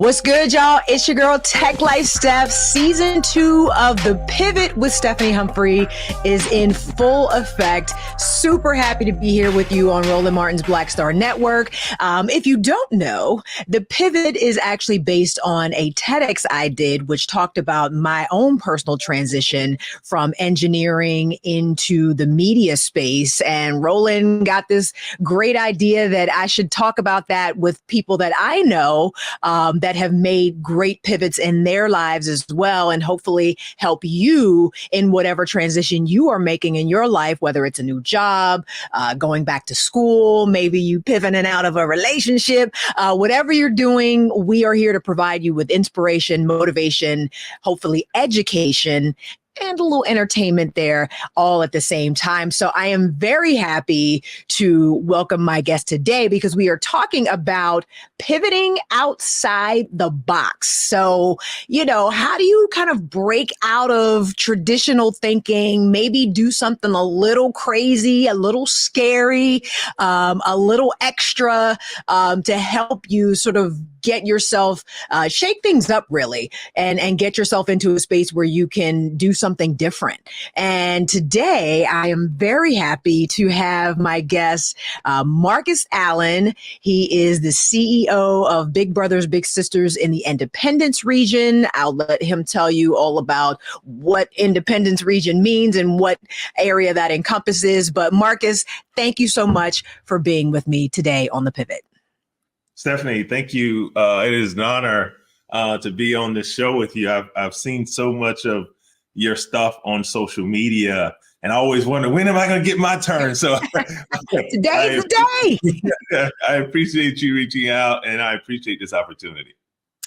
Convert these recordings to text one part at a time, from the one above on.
What's good, y'all? It's your girl, Tech Life Steph. Season 2 of The Pivot with Stephanie Humphrey is in full effect. Super happy to be here with you on Roland Martin's Black Star Network. If you don't know, The Pivot is actually based on a TEDx I did, which talked about my own personal transition from engineering into the media space. And Roland got this great idea that I should talk about that with people that I know that have made great pivots in their lives as well, and hopefully help you in whatever transition you are making in your life, whether it's a new job, going back to school, maybe you pivoting out of a relationship, whatever you're doing, we are here to provide you with inspiration, motivation, hopefully education, and a little entertainment there all at the same time. So I am very happy to welcome my guest today because we are talking about pivoting outside the box. So, how do you kind of break out of traditional thinking, maybe do something a little crazy, a little scary, a little extra to help you sort of get yourself, shake things up really, and get yourself into a space where you can do something different. And today I am very happy to have my guest, Marcus Allen. He is the CEO of Big Brothers Big Sisters in the Independence region. I'll let him tell you all about what Independence region means and what area that encompasses. But Marcus, thank you so much for being with me today on The Pivot. Stephanie, thank you. It is an honor to be on this show with you. I've seen so much of your stuff on social media, and I always wonder, when am I going to get my turn? So today's the day. I appreciate you reaching out, and I appreciate this opportunity.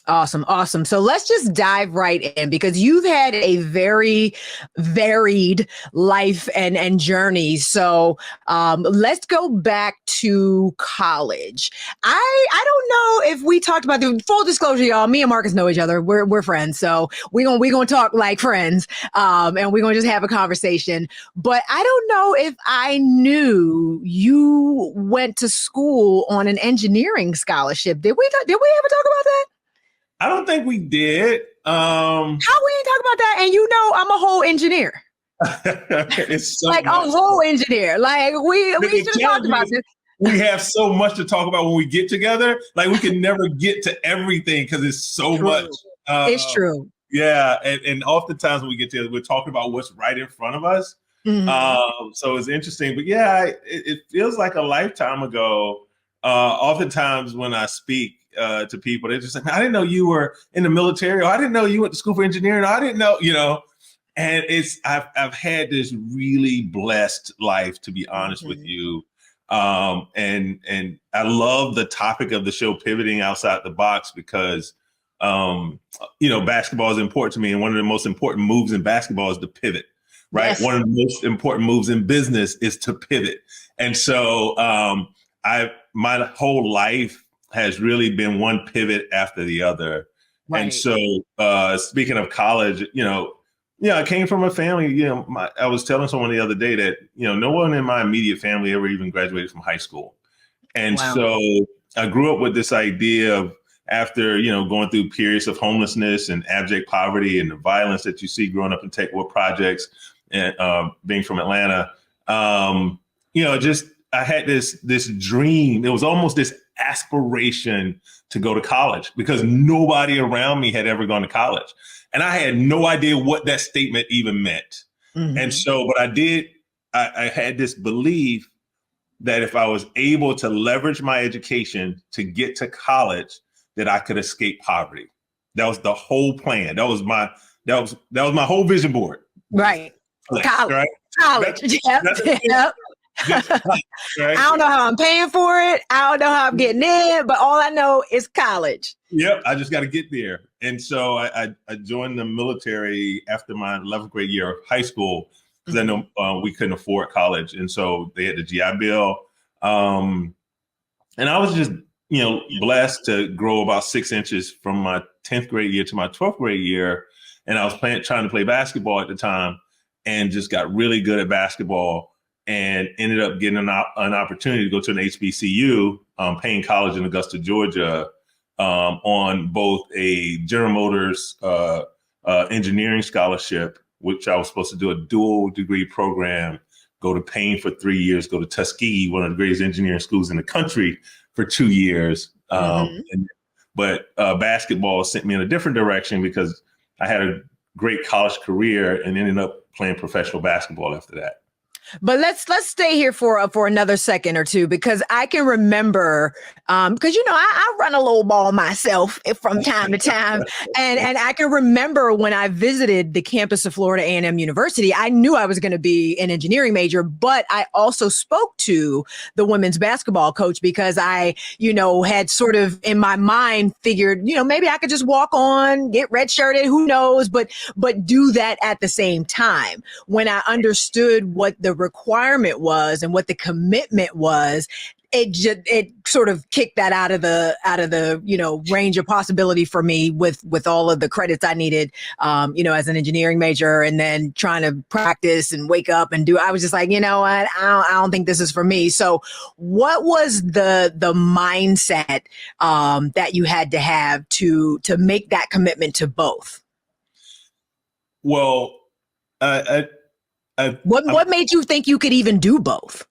Awesome. So let's just dive right in because you've had a very varied life and journey. So let's go back to college. I don't know if we talked about the full disclosure, y'all. Me and Marcus know each other. We're friends. So we're gonna talk like friends. And we're gonna just have a conversation. But I don't know if I knew you went to school on an engineering scholarship. Did we ever talk about that? I don't think we did. How we ain't talk about that? And I'm a whole engineer. It's so like much. A whole engineer. Like we should have talked about this. We have so much to talk about when we get together. Like we can never get to everything because it's so much. It's true. Yeah, and oftentimes when we get together, we're talking about what's right in front of us. Mm-hmm. So it's interesting, but yeah, it feels like a lifetime ago. Oftentimes when I speak to people, they're just like, I didn't know you were in the military, or I didn't know you went to school for engineering, or I didn't know, and I've had this really blessed life, to be honest with you. And I love the topic of the show, pivoting outside the box, because, basketball is important to me. And one of the most important moves in basketball is to pivot, right? Yes. One of the most important moves in business is to pivot. And so my whole life has really been one pivot after the other. Right. And so speaking of college, I came from a family, I was telling someone the other day that, no one in my immediate family ever even graduated from high school. And so I grew up with this idea of, after, going through periods of homelessness and abject poverty and the violence that you see growing up in tech work projects and being from Atlanta, I had this dream. It was almost this aspiration to go to college because nobody around me had ever gone to college. And I had no idea what that statement even meant. Mm-hmm. And so what I did, I had this belief that if I was able to leverage my education to get to college, that I could escape poverty. That was the whole plan. That was my whole vision board. Right. College. Right? College. Yep. Right? I don't know how I'm paying for it. I don't know how I'm getting in, but all I know is college. Yep, I just got to get there. And so I joined the military after my 11th grade year of high school because I know we couldn't afford college. And so they had the GI Bill. And I was just, blessed to grow about 6 inches from my 10th grade year to my 12th grade year. And I was trying to play basketball at the time and just got really good at basketball. And ended up getting an opportunity to go to an HBCU, Payne College in Augusta, Georgia, on both a General Motors engineering scholarship, which I was supposed to do a dual degree program, go to Payne for 3 years, go to Tuskegee, one of the greatest engineering schools in the country, for 2 years. But basketball sent me in a different direction because I had a great college career and ended up playing professional basketball after that. But let's stay here for another second or two, because I can remember, because I run a little ball myself from time to time, and I can remember when I visited the campus of Florida A&M University, I knew I was going to be an engineering major, but I also spoke to the women's basketball coach because I, had sort of in my mind figured, maybe I could just walk on, get redshirted, who knows, but do that at the same time. When I understood what the requirement was and what the commitment was, it sort of kicked that out of the range of possibility for me with all of the credits I needed as an engineering major, and then trying to practice and wake up and do. I was just like, you know what, I don't think this is for me. So what was the mindset that you had to have to make that commitment to both? Well, what made you think you could even do both?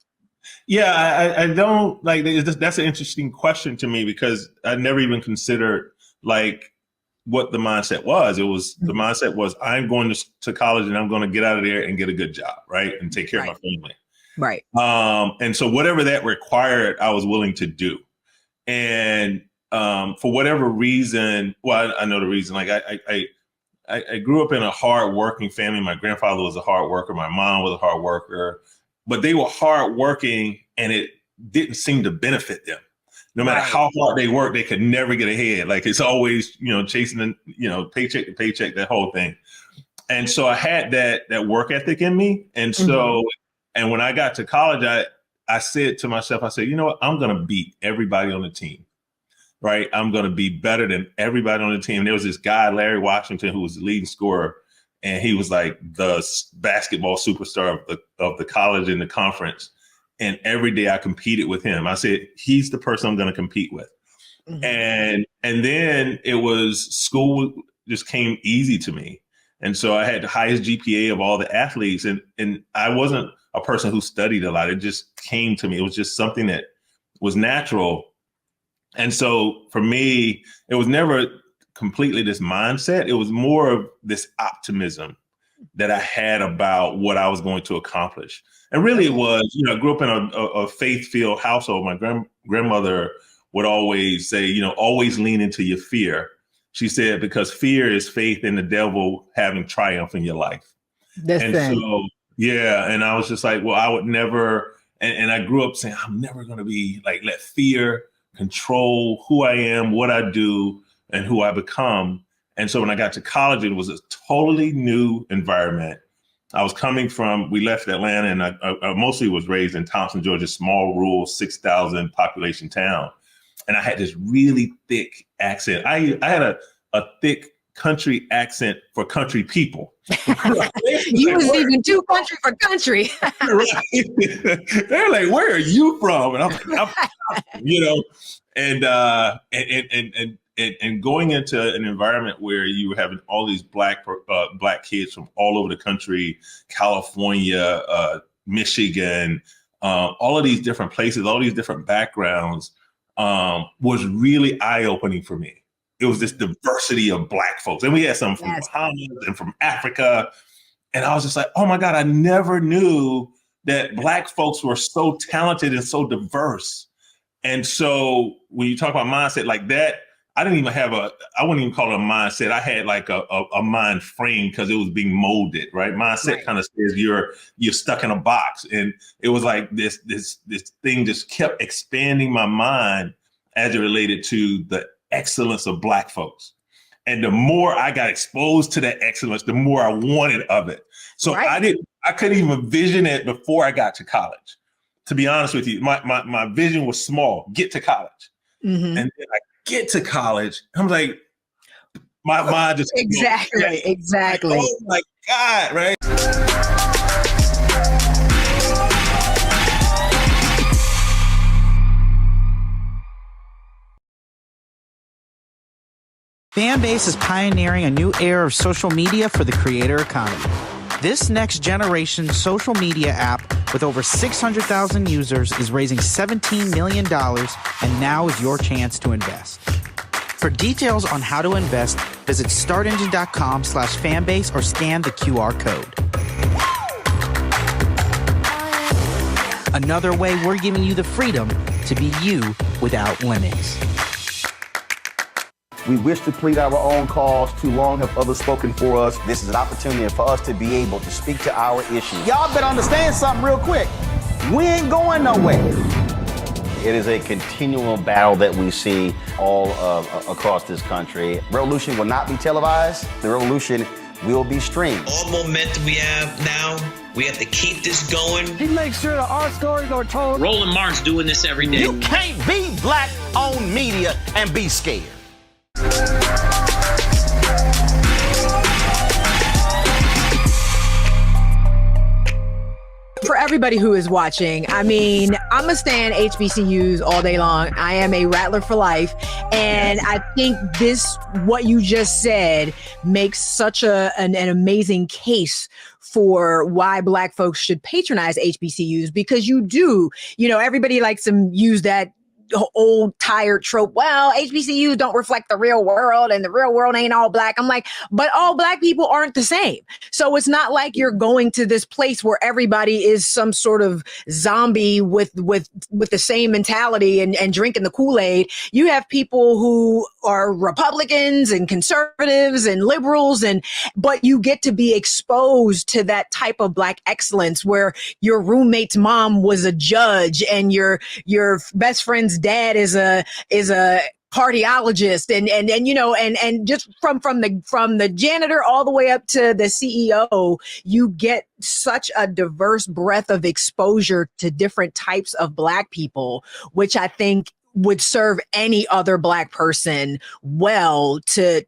Yeah, I don't like that's an interesting question to me, because I never even considered like what the mindset was. It was the mindset was, I'm going to college and I'm going to get out of there and get a good job, right, and take care of my family, right. And so whatever that required, I was willing to do. And for whatever reason, well, I know the reason. Like I grew up in a hard working family. My grandfather was a hard worker. My mom was a hard worker, but they were hard working and it didn't seem to benefit them. No matter how hard they worked, they could never get ahead. Like it's always, chasing, paycheck to paycheck, that whole thing. And so I had that work ethic in me. And so, and when I got to college, I said to myself, I said, you know what, I'm going to beat everybody on the team. Right. I'm going to be better than everybody on the team. There was this guy, Larry Washington, who was the leading scorer. And he was like the basketball superstar of the college and the conference. And every day I competed with him. I said, he's the person I'm going to compete with. And then it was, school just came easy to me. And so I had the highest GPA of all the athletes. And I wasn't a person who studied a lot. It just came to me. It was just something that was natural. And so for me, it was never completely this mindset. It was more of this optimism that I had about what I was going to accomplish. And really it was, I grew up in a faith-filled household. My grandmother would always say, always lean into your fear. She said, because fear is faith in the devil having triumph in your life. So, yeah. And I was just like, well, I would never, and I grew up saying, I'm never going to be like, let fear control who I am, what I do, and who I become. And so when I got to college, it was a totally new environment. I was coming from, we left Atlanta, and I mostly was raised in Thompson, Georgia, small, rural, 6,000 population town. And I had this really thick accent. I had a thick country accent for country people. You was even too country for country. They're like, where are you from? And I'm and going into an environment where you were having all these black kids from all over the country, California, Michigan, all of these different places, all these different backgrounds, was really eye-opening for me. It was this diversity of black folks. And we had some from Bahamas and from Africa. And I was just like, oh my God, I never knew that black folks were so talented and so diverse. And so when you talk about mindset like that, I wouldn't even call it a mindset. I had like a mind frame because it was being molded, right? Mindset kind of says you're stuck in a box. And it was like this thing just kept expanding my mind as it related to the excellence of black folks. And the more I got exposed to that excellence, the more I wanted of it. So I couldn't even envision it before I got to college. To be honest with you, my vision was small, get to college. And then I get to college, I'm like, my mind just exactly. Like, oh my God, right? Fanbase is pioneering a new era of social media for the creator economy. This next generation social media app with over 600,000 users is raising $17 million, and now is your chance to invest. For details on how to invest, visit startengine.com/fanbase or scan the QR code. Another way we're giving you the freedom to be you without limits. We wish to plead our own cause. Too long have others spoken for us. This is an opportunity for us to be able to speak to our issues. Y'all better understand something real quick. We ain't going nowhere. It is a continual battle that we see all across this country. Revolution will not be televised. The revolution will be streamed. All momentum we have now, we have to keep this going. He makes sure that our stories are told. Roland Martin's doing this every day. You can't be black-owned media and be scared. For everybody who is watching, I mean, I'm a stan HBCUs all day long. I am a Rattler for life. And I think what you just said makes such an amazing case for why Black folks should patronize HBCUs, because everybody likes to use that old tired trope. Well, HBCUs don't reflect the real world and the real world ain't all Black. I'm like, but all Black people aren't the same. So it's not like you're going to this place where everybody is some sort of zombie with the same mentality and drinking the Kool-Aid. You have people who are Republicans and conservatives and liberals, but you get to be exposed to that type of Black excellence where your roommate's mom was a judge and your best friend's dad is a cardiologist and just from the janitor all the way up to the CEO, you get such a diverse breadth of exposure to different types of Black people, which I think would serve any other Black person well to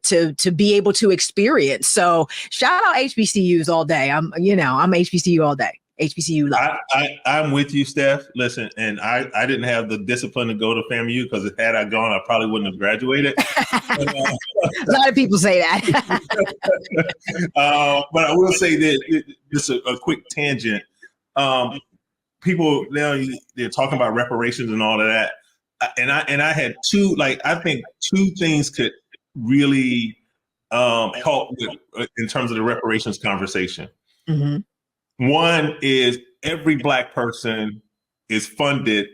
be able to experience. So shout out HBCUs all day. I'm HBCU all day. HBCU love. I'm with you, Steph. Listen, and I didn't have the discipline to go to FAMU because had I gone, I probably wouldn't have graduated. A lot of people say that. But I will say that just a quick tangent. People now they're talking about reparations and all of that, and I had I think two things could really help in terms of the reparations conversation. Mm-hmm. One is every Black person is funded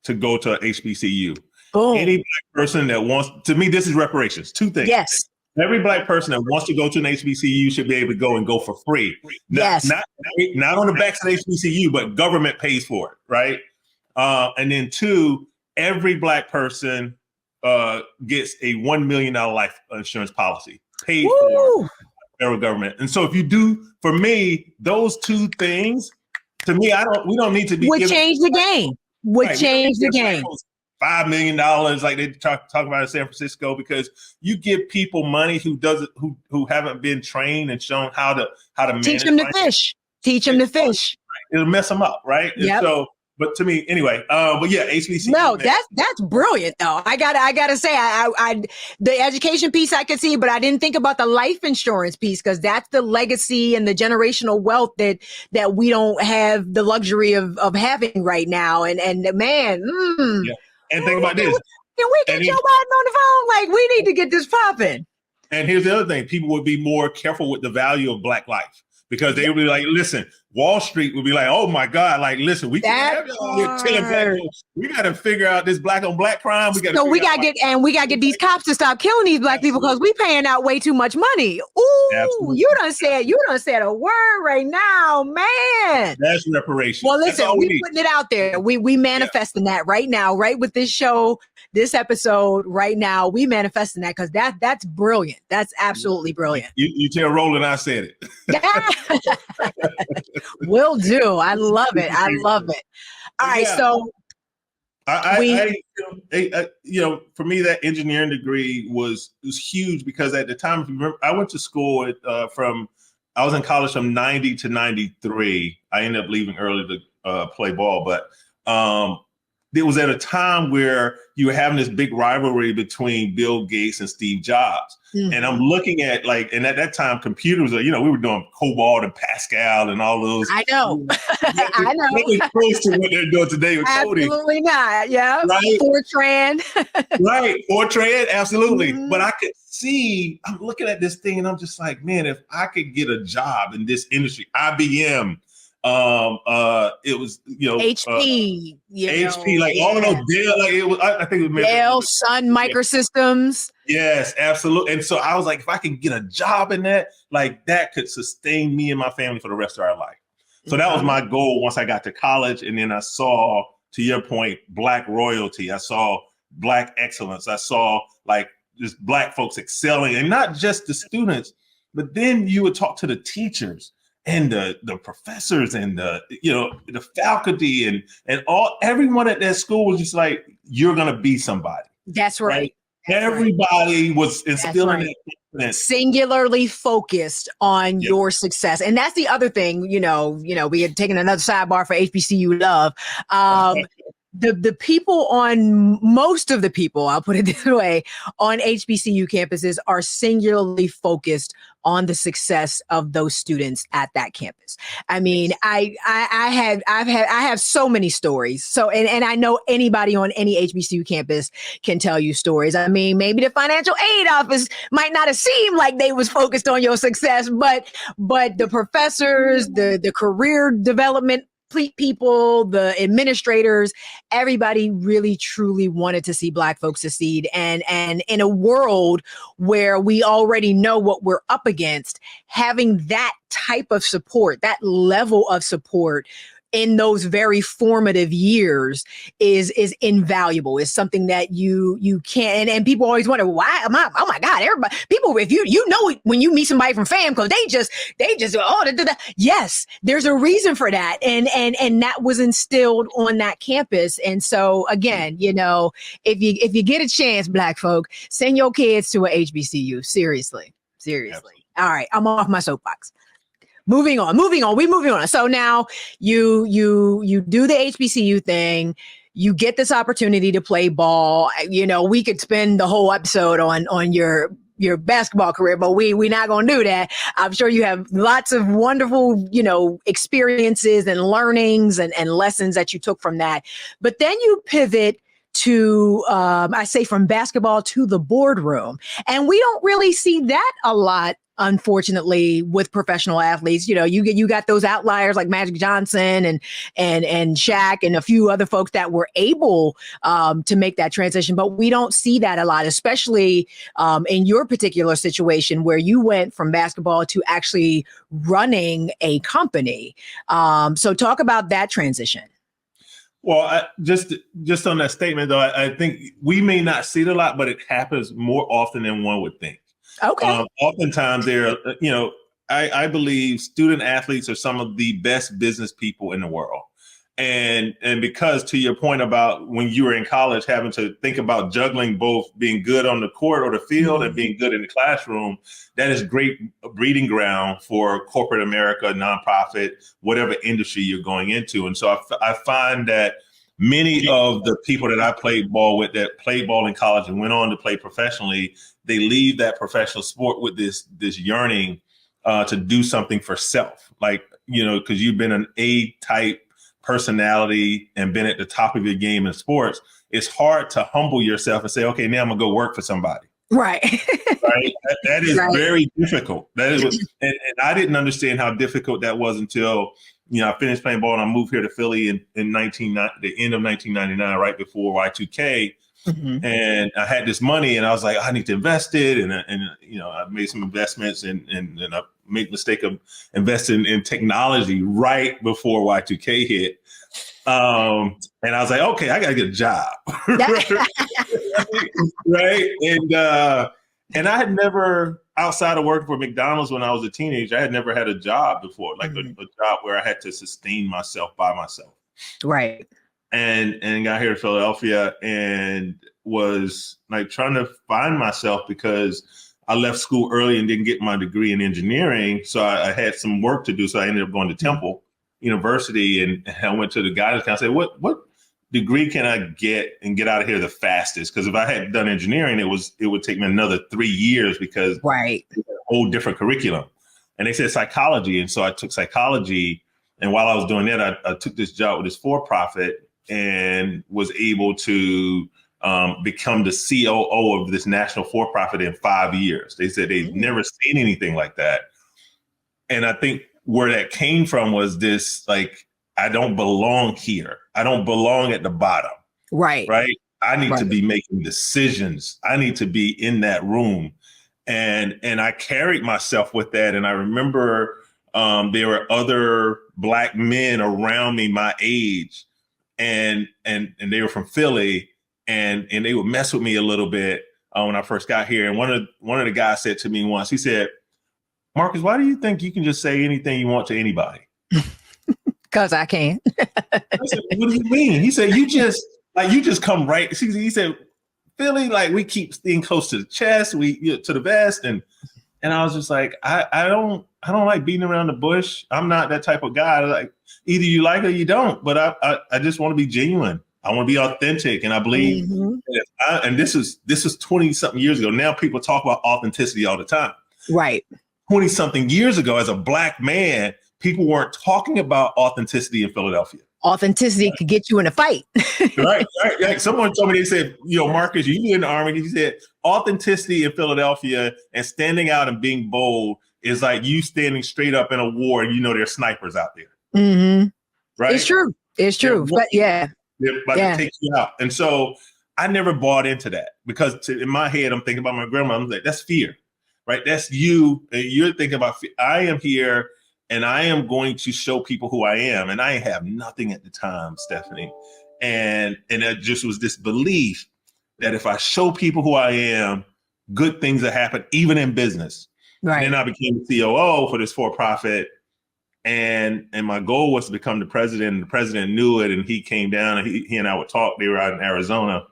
to go to a HBCU. Boom. Any Black person that wants, to me, this is reparations. Two things. Yes. Every Black person that wants to go to an HBCU should be able to go for free. Yes. Not on the backs of the HBCU, but government pays for it, right? And then two, every Black person gets a $1 million life insurance policy paid for. Federal government. And so if you do, for me, those two things, to me, we don't need to be would change the game. Change the game. $5 million like they talk about in San Francisco, because you give people money who haven't been trained and shown how to manage. Teach them to fish. Teach them to fish. It'll mess them up, right? Yep. And so, but to me, anyway, but yeah, HBCU. No, that's brilliant though. I gotta say, I the education piece I could see, but I didn't think about the life insurance piece, because that's the legacy and the generational wealth that we don't have the luxury of having right now. And man, yeah. And think about this. Can we get Joe Biden on the phone? Like, we need to get this popping. And here's the other thing: people would be more careful with the value of Black life. Because they would be like, listen, Wall Street would be like, oh my God, like, listen, we can't have y'all here killing Black people. We got to figure out this Black on Black crime. We got to get these cops to stop killing these Black people, because we paying out way too much money. Ooh, absolutely. You done said a word right now, man. That's reparations. Well, listen, we putting it out there. We manifesting that right now, right with this show, this episode right now. We manifesting that, because that's brilliant. That's absolutely brilliant. You tell Roland I said it. Will do. I love it. I love it. All right. So for me, that engineering degree was huge, because at the time, if you remember, I went to school I was in college from 90 to 93. I ended up leaving early to play ball, but it was at a time where you were having this big rivalry between Bill Gates and Steve Jobs. Mm-hmm. And I'm looking at and at that time, computers are, we were doing COBOL and Pascal and all those. I know. I know. Really close to what they're doing today with coding. Absolutely not. Yeah. Right. Fortran. Right. Fortran. Absolutely. Mm-hmm. But I could see, I'm looking at this thing and I'm just like, man, if I could get a job in this industry, IBM, it was, HP, HP, like all of those Dell, like it was, I think it was Dell, Sun Microsystems. Yes, absolutely. And so I was like, if I can get a job in that, like that could sustain me and my family for the rest of our life. So that was my goal once I got to college. And then I saw, to your point, Black royalty. I saw Black excellence. I saw like just Black folks excelling, and not just the students, but then you would talk to the teachers and the professors and the faculty and everyone at that school was just like, you're gonna be somebody. That's right. Everybody was instilling that confidence. Singularly focused on your success. And that's the other thing, we had taken another sidebar for HBCU love. The people most of the people, I'll put it this way, on HBCU campuses are singularly focused on the success of those students at that campus. I mean, I have so many stories. So, and I know anybody on any HBCU campus can tell you stories. I mean, maybe the financial aid office might not have seemed like they was focused on your success, but the professors, the career development people, the administrators, everybody really truly wanted to see Black folks succeed. And in a world where we already know what we're up against, having that type of support, that level of support in those very formative years is invaluable. It's something that you can't, and people always wonder, why am I, oh my God, everybody, people, if you know, when you meet somebody from FAMCO, they just, yes, there's a reason for that. And that was instilled on that campus. And so again, if you get a chance, Black folk, send your kids to a HBCU. Seriously. Absolutely. All right. I'm off my soapbox. Moving on. We're moving on. So now you do the HBCU thing. You get this opportunity to play ball. We could spend the whole episode on your basketball career, but we're not going to do that. I'm sure you have lots of wonderful, experiences and learnings and lessons that you took from that. But then you pivot to, I say, from basketball to the boardroom. And we don't really see that a lot, unfortunately, with professional athletes. You got those outliers like Magic Johnson and Shaq and a few other folks that were able to make that transition. But we don't see that a lot, especially in your particular situation where you went from basketball to actually running a company. So talk about that transition. Well, just on that statement, though, I think we may not see it a lot, but it happens more often than one would think. Okay. Oftentimes I believe student athletes are some of the best business people in the world. And because, to your point about when you were in college, having to think about juggling both being good on the court or the field and being good in the classroom, that is great breeding ground for corporate America, nonprofit, whatever industry you're going into. And so I find that many of the people that I played ball with that played ball in college and went on to play professionally, they leave that professional sport with this yearning to do something for self, because you've been an A-type personality and been at the top of your game in sports. It's hard to humble yourself and say, okay, now I'm gonna go work for somebody. Right. Right. That is very difficult. And I didn't understand how difficult that was until I finished playing ball and I moved here to Philly in the end of 1999, right before Y2K. Mm-hmm. And I had this money and I was like, I need to invest it. And I made some investments and I made the mistake of investing in technology right before Y2K hit. And I was like, okay, I got to get a job. Right. And I had never, outside of working for McDonald's when I was a teenager, I had never had a job before, like a job where I had to sustain myself by myself. Right. And got here to Philadelphia and was like trying to find myself because I left school early and didn't get my degree in engineering. So I had some work to do. So I ended up going to Temple University and I went to the guidance counselor. I said, degree can I get and get out of here the fastest? Because if I had done engineering, it would take me another 3 years because Right. it's a whole different curriculum. And they said psychology. And so I took psychology. And while I was doing that, I took this job with this for-profit and was able to become the COO of this national for-profit in 5 years. They said they'd never seen anything like that. And I think where that came from was this, like, I don't belong here. I don't belong at the bottom. Right. Right. I need to be making decisions. I need to be in that room. And I carried myself with that. And I remember there were other Black men around me my age, and they were from Philly, and they would mess with me a little bit when I first got here. And one of the guys said to me once, he said, "Marcus, why do you think you can just say anything you want to anybody?" Because I can. I said, "What do you mean?" He said, you just come right. He said, "Philly, like, we keep things close to the chest, to the vest." And I was just like, I don't like beating around the bush. I'm not that type of guy. Like, either you like it or you don't, but I just want to be genuine. I want to be authentic. And I believe, and this is 20 something years ago. Now people talk about authenticity all the time. Right. 20 something years ago, as a Black man, people weren't talking about authenticity in Philadelphia. Authenticity could get you in a fight. right. Someone told me, they said, Marcus, you in the Army. He said, authenticity in Philadelphia and standing out and being bold is like you standing straight up in a war and there's snipers out there. Mm-hmm. Right. It's true. But yeah. They're about to take you out. And so I never bought into that because in my head, I'm thinking about my grandma. I'm like, that's fear, right? That's you. And you're thinking about fear. I am here and I am going to show people who I am. And I have nothing at the time, Stephanie. And it just was this belief that if I show people who I am, good things will happen, even in business. Right. And then I became the COO for this for-profit. And my goal was to become the president, and the president knew it. And he came down and he and I would talk. They were out in Arizona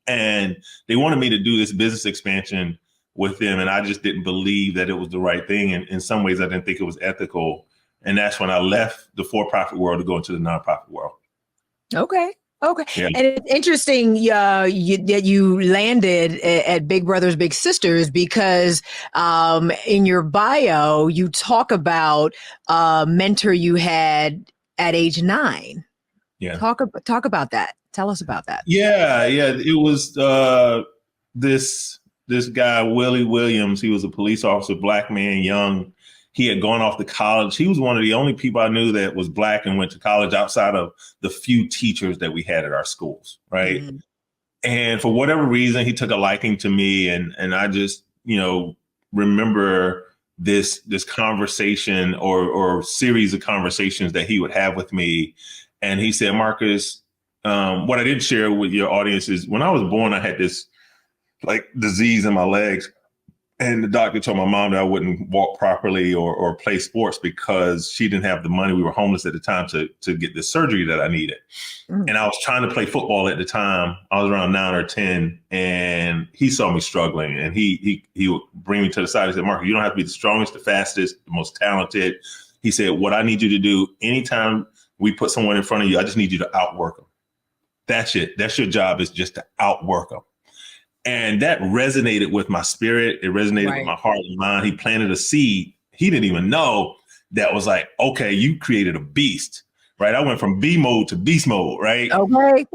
and they wanted me to do this business expansion with them. And I just didn't believe that it was the right thing. And in some ways, I didn't think it was ethical. And that's when I left the for-profit world to go into the nonprofit world. Okay. Yeah. And it's interesting that you landed at Big Brothers Big Sisters because in your bio, you talk about a mentor you had at age 9. Yeah. Talk about that. Tell us about that. Yeah. It was this guy, Willie Williams. He was a police officer, Black man, young. He had gone off to college. He was one of the only people I knew that was Black and went to college outside of the few teachers that we had at our schools, right? Mm-hmm. And for whatever reason, he took a liking to me. And I just, remember this conversation or series of conversations that he would have with me. And he said, Marcus, what I didn't share with your audience is when I was born, I had this like disease in my legs. And the doctor told my mom that I wouldn't walk properly or play sports because she didn't have the money. We were homeless at the time to get the surgery that I needed. Mm. And I was trying to play football at the time. I was around 9 or 10 and he saw me struggling and he would bring me to the side. He said, Mark, you don't have to be the strongest, the fastest, the most talented. He said, what I need you to do anytime we put someone in front of you, I just need you to outwork them. That's it. That's your job, is just to outwork them. And that resonated with my spirit. It resonated with my heart and mind. He planted a seed. He didn't even know that was like, okay, you created a beast, right? I went from B mode to beast mode, right? Okay.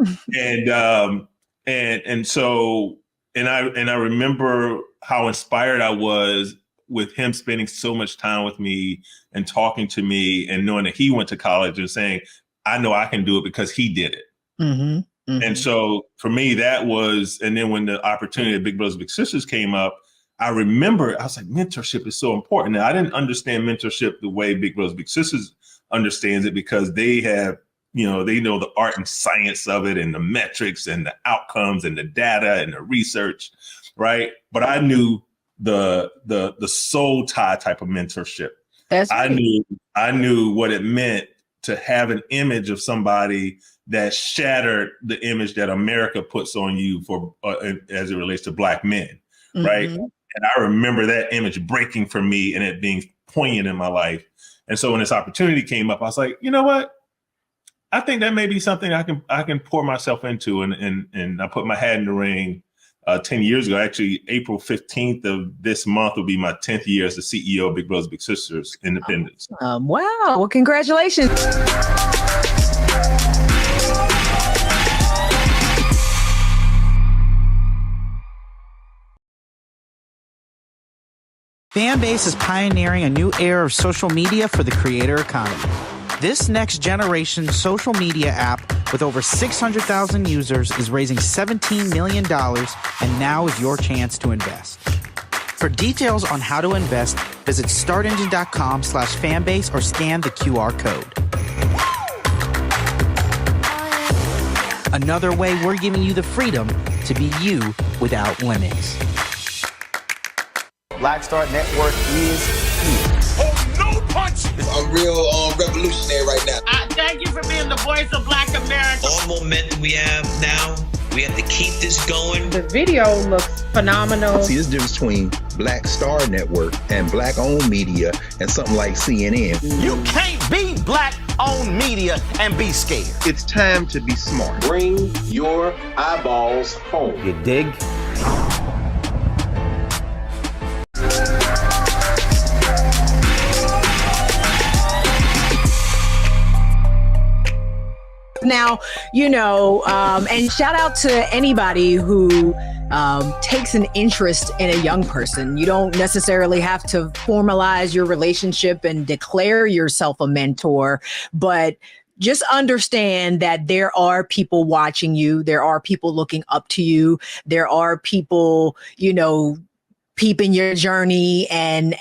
And so I remember how inspired I was with him spending so much time with me and talking to me and knowing that he went to college and saying, I know I can do it because he did it. Mm-hmm. Mm-hmm. And so for me, that was, and then when the opportunity at Big Brothers Big Sisters came up, I remember I was like, mentorship is so important. Now, I didn't understand mentorship the way Big Brothers Big Sisters understands it because they have, they know the art and science of it and the metrics and the outcomes and the data and the research, right? But I knew the soul tie type of mentorship. I knew what it meant to have an image of somebody that shattered the image that America puts on you for as it relates to Black men, right? Mm-hmm. And I remember that image breaking for me and it being poignant in my life. And so when this opportunity came up, I was like, you know what? I think that may be something I can pour myself into, and I put my hat in the ring 10 years ago. Actually, April 15th of this month will be my 10th year as the CEO of Big Brothers Big Sisters Independence. Wow. Well, congratulations. Fanbase is pioneering a new era of social media for the creator economy. This next generation social media app with over 600,000 users is raising $17 million, and now is your chance to invest. For details on how to invest, visit startengine.com/fanbase or scan the QR code. Another way we're giving you the freedom to be you without limits. Black Star Network is here. Oh, no punches! I'm real revolutionary right now. Thank you for being the voice of Black America. All momentum we have now, we have to keep this going. The video looks phenomenal. See, there's a difference between Black Star Network and black-owned media and something like CNN. You can't be black-owned media and be scared. It's time to be smart. Bring your eyeballs home. You dig? Now, and shout out to anybody who takes an interest in a young person. You don't necessarily have to formalize your relationship and declare yourself a mentor, but just understand that there are people watching you. There are people looking up to you. There are people, peeping your journey and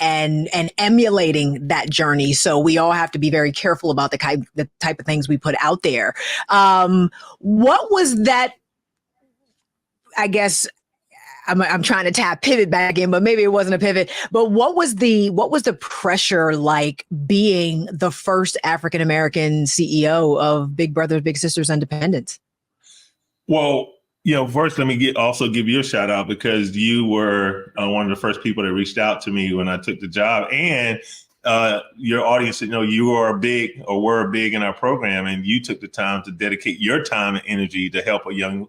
emulating that journey. So we all have to be very careful about the type of things we put out there. What was that? I guess I'm trying to pivot back in, but maybe it wasn't a pivot. But what was the pressure like being the first African American CEO of Big Brothers Big Sisters Independence? Well, first, let me give you a shout out, because you were one of the first people that reached out to me when I took the job, and your audience, you were big in our program, and you took the time to dedicate your time and energy to help a young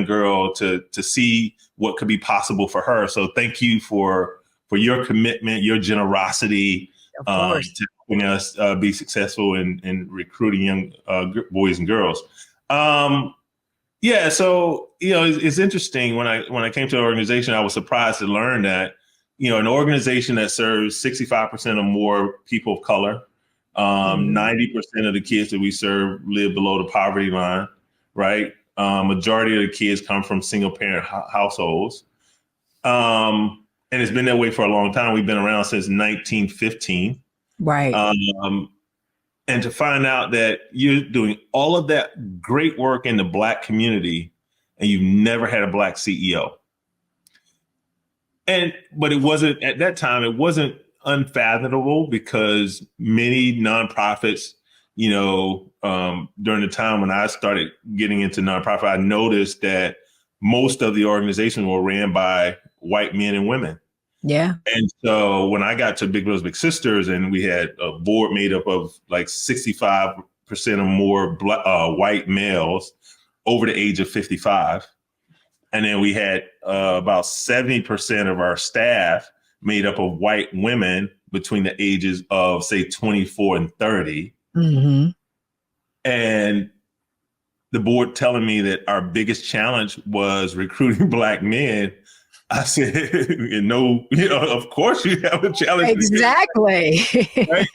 girl to see what could be possible for her. So thank you for your commitment, your generosity, to helping us be successful in recruiting young boys and girls. Yeah, so it's interesting. When I came to the organization, I was surprised to learn that an organization that serves 65% or more people of color, 90% of the kids that we serve live below the poverty line, right? Majority of the kids come from single parent households, and it's been that way for a long time. We've been around since 1915, right? And to find out that you're doing all of that great work in the Black community and you've never had a Black CEO. But it wasn't, at that time, it wasn't unfathomable, because many nonprofits, during the time when I started getting into nonprofit, I noticed that most of the organizations were ran by white men and women. Yeah. And so when I got to Big Brothers Big Sisters, and we had a board made up of like 65% or more white males over the age of 55. And then we had about 70% of our staff made up of white women between the ages of, say, 24 and 30. Mm-hmm. And the board telling me that our biggest challenge was recruiting Black men. I said, of course you have a challenge. Exactly. Right?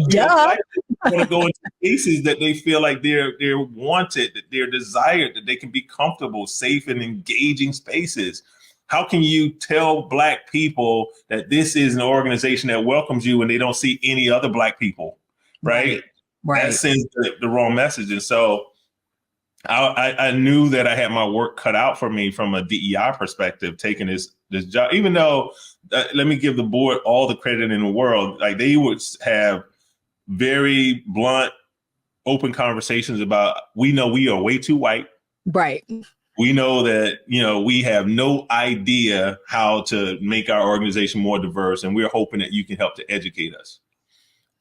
Duh. Want to go into spaces that they feel like they're wanted, that they're desired, that they can be comfortable, safe, and engaging spaces. How can you tell Black people that this is an organization that welcomes you when they don't see any other Black people, right? That sends the wrong message. And so I knew that I had my work cut out for me from a DEI perspective, taking this job, even though, let me give the board all the credit in the world. Like, they would have very blunt, open conversations about, we know we are way too white. Right. We know that, we have no idea how to make our organization more diverse, and we're hoping that you can help to educate us.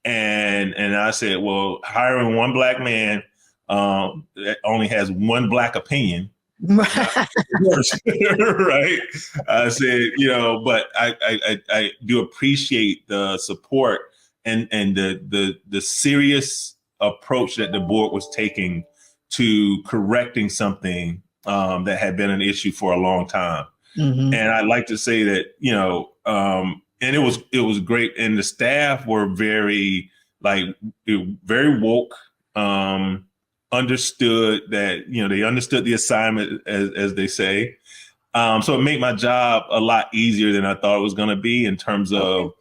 And I said, well, hiring one Black man that only has one Black opinion. Right. Right. I said, but I do appreciate the support and the serious approach that the board was taking to correcting something that had been an issue for a long time. Mm-hmm. And I'd like to say that, and it was great. And the staff were very woke, understood that, they understood the assignment as they say. So it made my job a lot easier than I thought it was going to be in terms of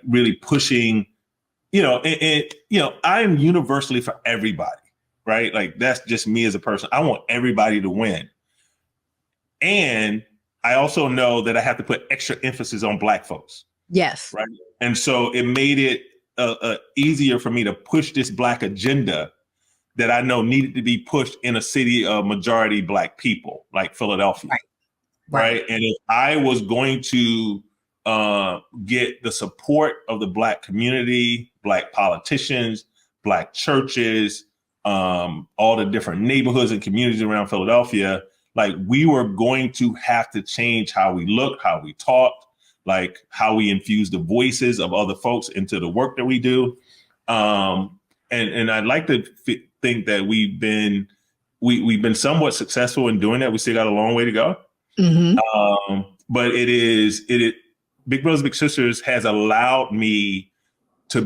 really pushing, I'm universally for everybody, right? Like that's just me as a person. I want everybody to win. And I also know that I have to put extra emphasis on Black folks. Yes. Right. And so it made it easier for me to push this Black agenda that I know needed to be pushed in a city of majority Black people like Philadelphia. Right. And if I was going to get the support of the Black community, Black politicians, Black churches, all the different neighborhoods and communities around Philadelphia, we were going to have to change how we looked, how we talked, how we infuse the voices of other folks into the work that we do. And I'd like to think that we've been somewhat successful in doing that. We still got a long way to go. Mm-hmm. But Big Brothers Big Sisters has allowed me to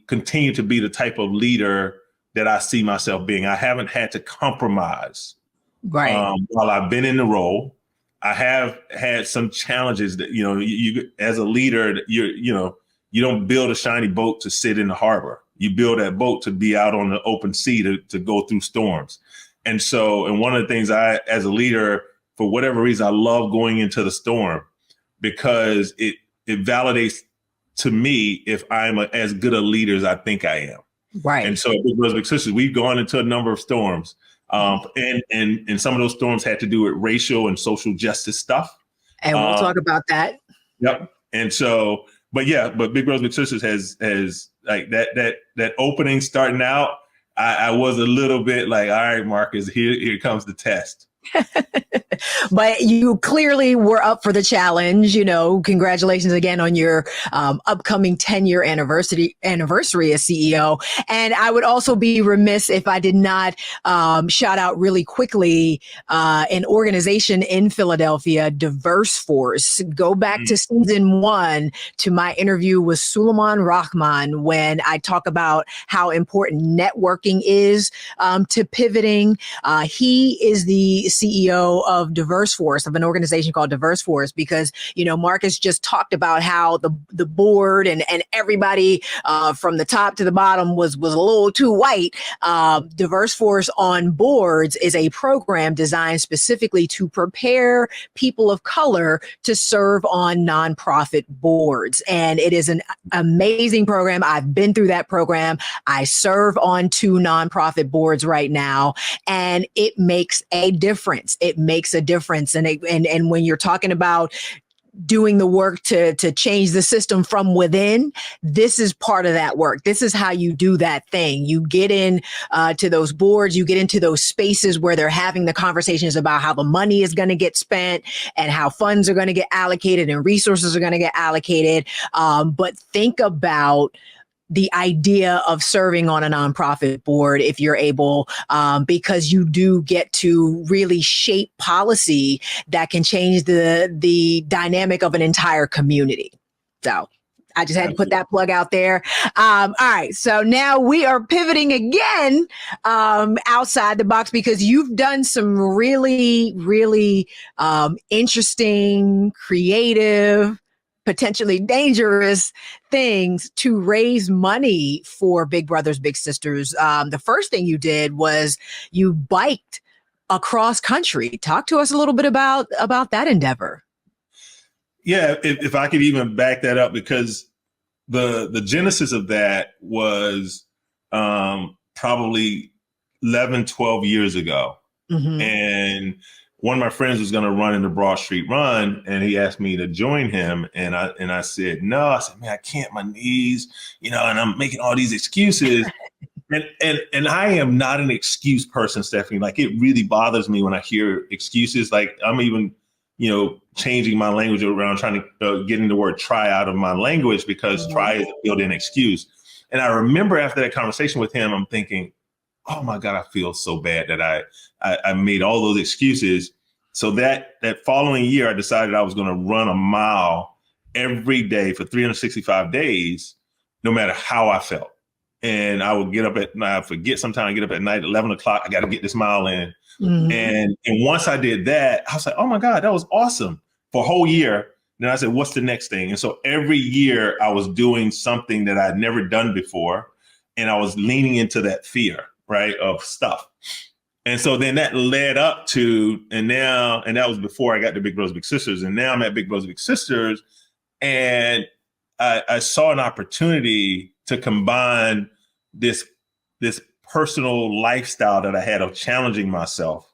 continue to be the type of leader that I see myself being. I haven't had to compromise. Right. While I've been in the role, I have had some challenges that, you as a leader, you don't build a shiny boat to sit in the harbor. You build that boat to be out on the open sea to go through storms. And one of the things as a leader, for whatever reason, I love going into the storm because it validates to me if I'm as good a leader as I think I am. Right. And so Big Brothers Big Sisters, we've gone into a number of storms. And some of those storms had to do with racial and social justice stuff. And we'll talk about that. Yep. And so, but Big Brothers Big Sisters has that opening starting out. I was a little bit all right, Marcus, here comes the test. But you clearly were up for the challenge. Congratulations again on your upcoming 10-year anniversary as CEO. And I would also be remiss if I did not shout out really quickly an organization in Philadelphia, Diverse Force. Go back to season 1 to my interview with Suleiman Rahman when I talk about how important networking is to pivoting. He is the CEO of Diverse Force, of an organization called Diverse Force, because, Marcus just talked about how the board and everybody from the top to the bottom was a little too white. Diverse Force on Boards is a program designed specifically to prepare people of color to serve on nonprofit boards. And it is an amazing program. I've been through that program. I serve on 2 nonprofit boards right now, and it makes a difference. It makes a difference. And when you're talking about doing the work to change the system from within, this is part of that work. This is how you do that thing. You get in to those boards, you get into those spaces where they're having the conversations about how the money is going to get spent and how funds are going to get allocated and resources are going to get allocated. But think about the idea of serving on a nonprofit board, if you're able, because you do get to really shape policy that can change the dynamic of an entire community. So I just had to put that plug out there. All right. So now we are pivoting again outside the box, because you've done some really, really interesting, creative, potentially dangerous things to raise money for Big Brothers Big Sisters. The first thing you did was you biked across country. Talk to us a little bit about that endeavor. Yeah, if I could even back that up, because the genesis of that was probably 11, 12 years ago. Mm-hmm. And one of my friends was going to run in the Broad Street Run, and he asked me to join him. And I said, no. I said, man, I can't, my knees, and I'm making all these excuses. And I am not an excuse person, Stephanie. Like, it really bothers me when I hear excuses. Like, I'm even, changing my language around, trying to getting the word try out of my language, because try is a built-in excuse. And I remember after that conversation with him, I'm thinking, oh my God, I feel so bad that I made all those excuses. So that following year, I decided I was going to run a mile every day for 365 days, no matter how I felt. And I would get up at night, I forget sometimes I get up at night, 11 o'clock, I got to get this mile in. Mm-hmm. And once I did that, I was like, oh my God, that was awesome for a whole year. Then I said, what's the next thing? And so every year I was doing something that I'd never done before. And I was leaning into that fear, right, of stuff. And so then that led up to, and that was before I got to Big Brothers Big Sisters. And now I'm at Big Brothers Big Sisters. And I saw an opportunity to combine this personal lifestyle that I had of challenging myself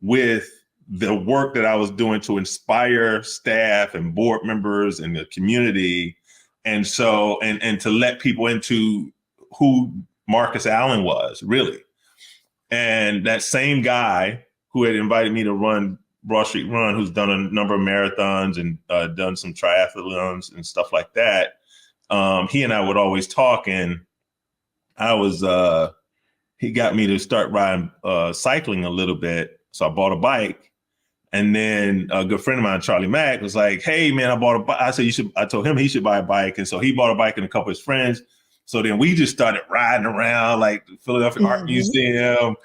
with the work that I was doing to inspire staff and board members and the community. And so, and to let people into who Marcus Allen was, really. And that same guy who had invited me to run Broad Street Run, who's done a number of marathons and done some triathlons and stuff like that, he and I would always talk, and he got me to start riding, cycling a little bit. So I bought a bike. And then a good friend of mine, Charlie Mack, was like, hey man, I bought a bike. I said, I told him he should buy a bike. And so he bought a bike and a couple of his friends. So then we just started riding around like the Philadelphia Art Museum.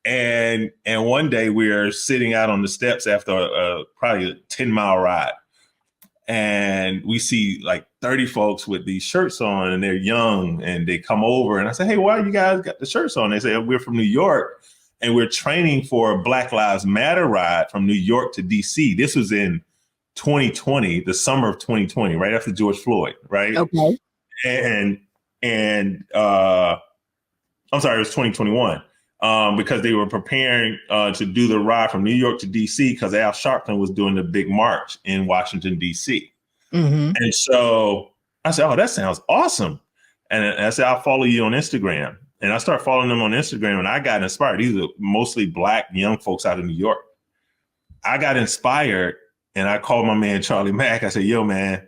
And one day we were sitting out on the steps after probably a 10-mile ride. And we see like 30 folks with these shirts on, and they're young, and they come over. And I said, hey, why you guys got the shirts on? They say, we're from New York, and we're training for a Black Lives Matter ride from New York to DC. This was in 2020, the summer of 2020, right after George Floyd, right? Okay. And I'm sorry, it was 2021. Because they were preparing to do the ride from New York to DC, because Al Sharpton was doing the big march in Washington, DC. Mm-hmm. And so I said, oh, that sounds awesome. And I said, I'll follow you on Instagram. And I started following them on Instagram, and I got inspired. These are mostly Black young folks out of New York. I got inspired, and I called my man, Charlie Mack. I said, yo, man,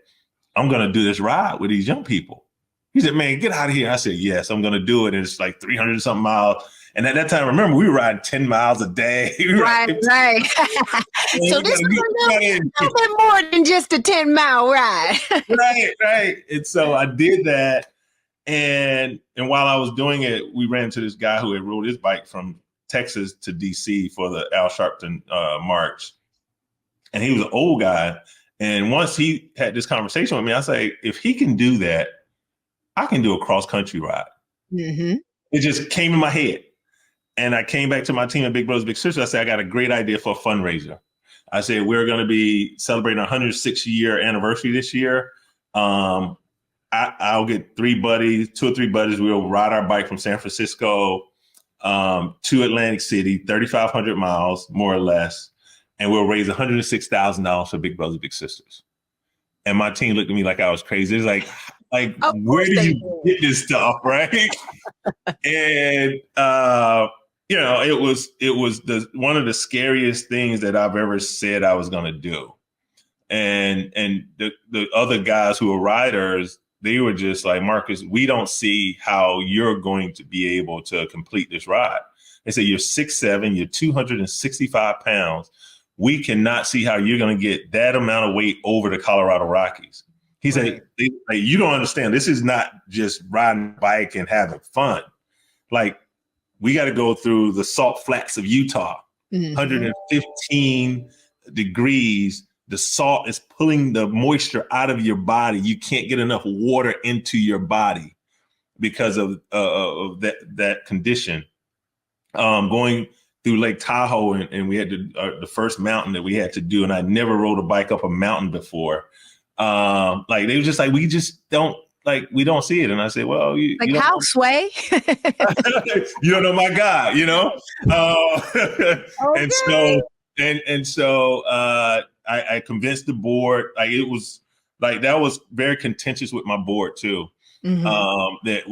I'm going to do this ride with these young people. He said, man, get out of here. I said, yes, I'm going to do it. And it's like 300 something miles. And at that time, remember, we were riding 10 miles a day. Right. So this was a little bit more than just a 10-mile ride. Right. And so I did that. And while I was doing it, we ran into this guy who had rode his bike from Texas to DC for the Al Sharpton march. And he was an old guy. And once he had this conversation with me, I say, if he can do that, I can do a cross-country ride. Mm-hmm. It just came in my head. And I came back to my team at Big Brothers Big Sisters. I said, I got a great idea for a fundraiser. I said, we're going to be celebrating our 106th year anniversary this year. I'll get 2 or 3 buddies. We'll ride our bike from San Francisco to Atlantic City, 3,500 miles, more or less. And we'll raise $106,000 for Big Brothers Big Sisters. And my team looked at me like I was crazy. It's like where do you get this stuff, right? And it was one of the scariest things that I've ever said I was going to do. And the other guys who were riders, they were just like, Marcus, we don't see how you're going to be able to complete this ride. They said, you're 6'7", you're 265 pounds. We cannot see how you're going to get that amount of weight over the Colorado Rockies. He said, you don't understand. This is not just riding a bike and having fun. Like, we got to go through the salt flats of Utah, 115 degrees. The salt is pulling the moisture out of your body. You can't get enough water into your body because of that condition. Going through Lake Tahoe, and we had the first mountain that we had to do, and I never rode a bike up a mountain before. Like, they were just like, we just don't, like, we don't see it. And I said, well, you how, Sway? You don't know my guy, Okay. And so I convinced the board. Like, it was like, that was very contentious with my board too. That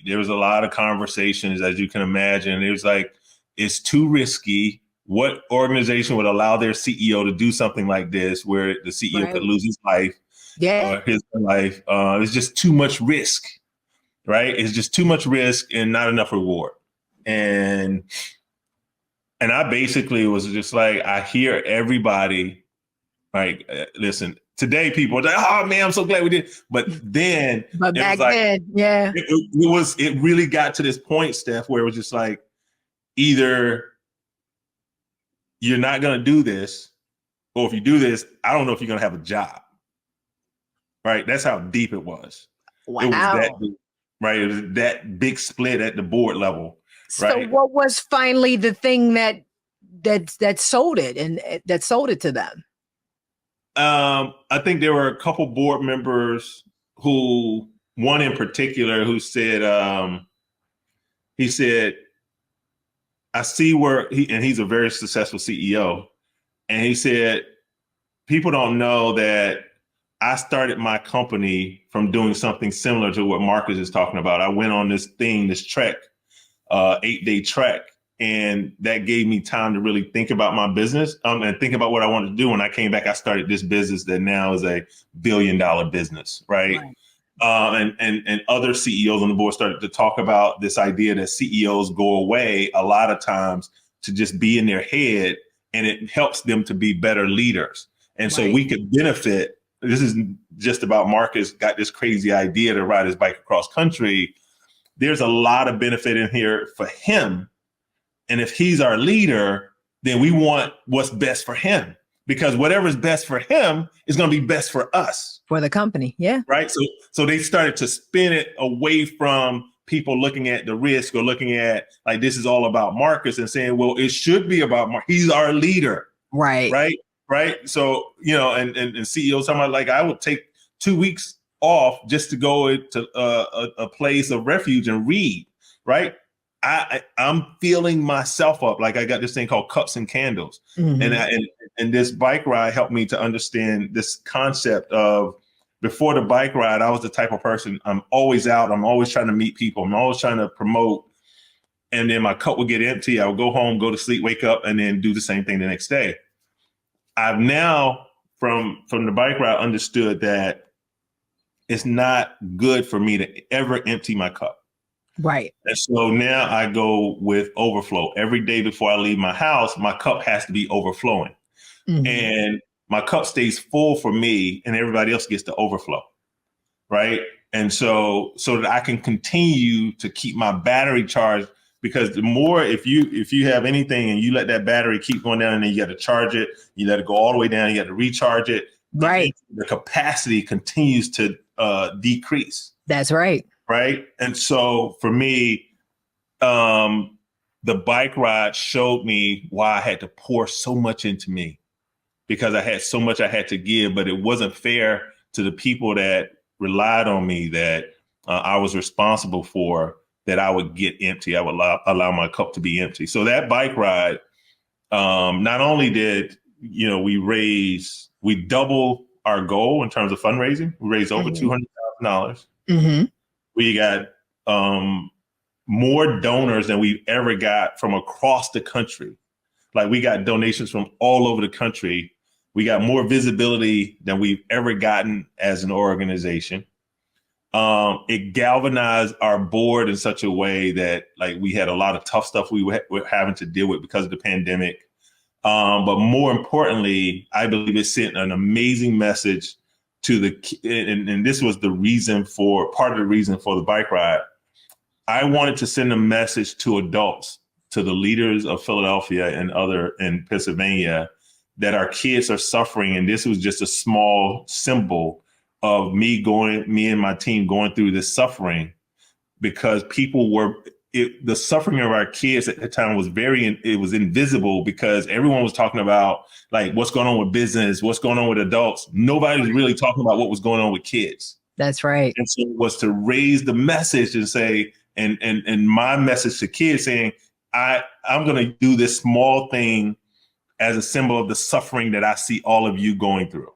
there was a lot of conversations, as you can imagine. It was like, it's too risky. What organization would allow their CEO to do something like this, where the CEO could lose his life, his life? It's just too much risk, right? It's just too much risk and not enough reward. And I basically was just like, I hear everybody like, listen, today people are like, oh man, I'm so glad we did. But then, but back then, yeah, it really got to this point, Steph, where it was just like, either you're not going to do this, or if you do this, I don't know if you're going to have a job. Right? That's how deep it was. Wow. It was that deep, right? It was that big split at the board level. Right? So what was finally the thing that sold it and that sold it to them? I think there were a couple board members who, one in particular, who said, he said, I see where he's a very successful CEO. And he said, people don't know that I started my company from doing something similar to what Marcus is talking about. I went on this trek, 8-day trek. And that gave me time to really think about my business and think about what I wanted to do. When I came back, I started this business that now is a $1 billion business, right? And other CEOs on the board started to talk about this idea that CEOs go away a lot of times to just be in their head, and it helps them to be better leaders. And so we could benefit. This is just about Marcus got this crazy idea to ride his bike across country. There's a lot of benefit in here for him. And if he's our leader, then we want what's best for him, because whatever's best for him is going to be best for us. For the company. Yeah. Right. So they started to spin it away from people looking at the risk or looking at like, this is all about Marcus, and saying, well, it should be about Marcus. He's our leader. Right. Right. Right. So, and CEOs, somebody like, I would take 2 weeks off just to go to a place of refuge and read. Right. I'm feeling myself up. Like, I got this thing called cups and candles. And this bike ride helped me to understand this concept of, before the bike ride, I was the type of person, I'm always out. I'm always trying to meet people. I'm always trying to promote. And then my cup would get empty. I would go home, go to sleep, wake up, and then do the same thing the next day. I've now, from the bike ride, understood that it's not good for me to ever empty my cup. Right. And so now I go with overflow. Every day before I leave my house, my cup has to be overflowing. And my cup stays full for me, and everybody else gets to overflow. Right. And so that I can continue to keep my battery charged, because the more, if you have anything and you let that battery keep going down, and then you got to charge it, you let it go all the way down, you got to recharge it. Right. The capacity continues to decrease. That's right. Right. And so for me, the bike ride showed me why I had to pour so much into me, because I had so much I had to give, but it wasn't fair to the people that relied on me, that I was responsible for, that I would get empty. I would allow my cup to be empty. So that bike ride, not only did, we double our goal in terms of fundraising. We raised over $200,000. We got more donors than we've ever got from across the country. Like, we got donations from all over the country. We got more visibility than we've ever gotten as an organization. It galvanized our board in such a way that, like, we had a lot of tough stuff we were having to deal with because of the pandemic. But more importantly, I believe it sent an amazing message to and this was part of the reason for the bike ride. I wanted to send a message to adults, to the leaders of Philadelphia and in Pennsylvania, that our kids are suffering. And this was just a small symbol of me and my team going through this suffering, because the suffering of our kids at the time was it was invisible, because everyone was talking about, like, what's going on with business, what's going on with adults. Nobody was really talking about what was going on with kids. That's right. And so it was to raise the message and say, and my message to kids, saying, I'm going to do this small thing as a symbol of the suffering that I see all of you going through.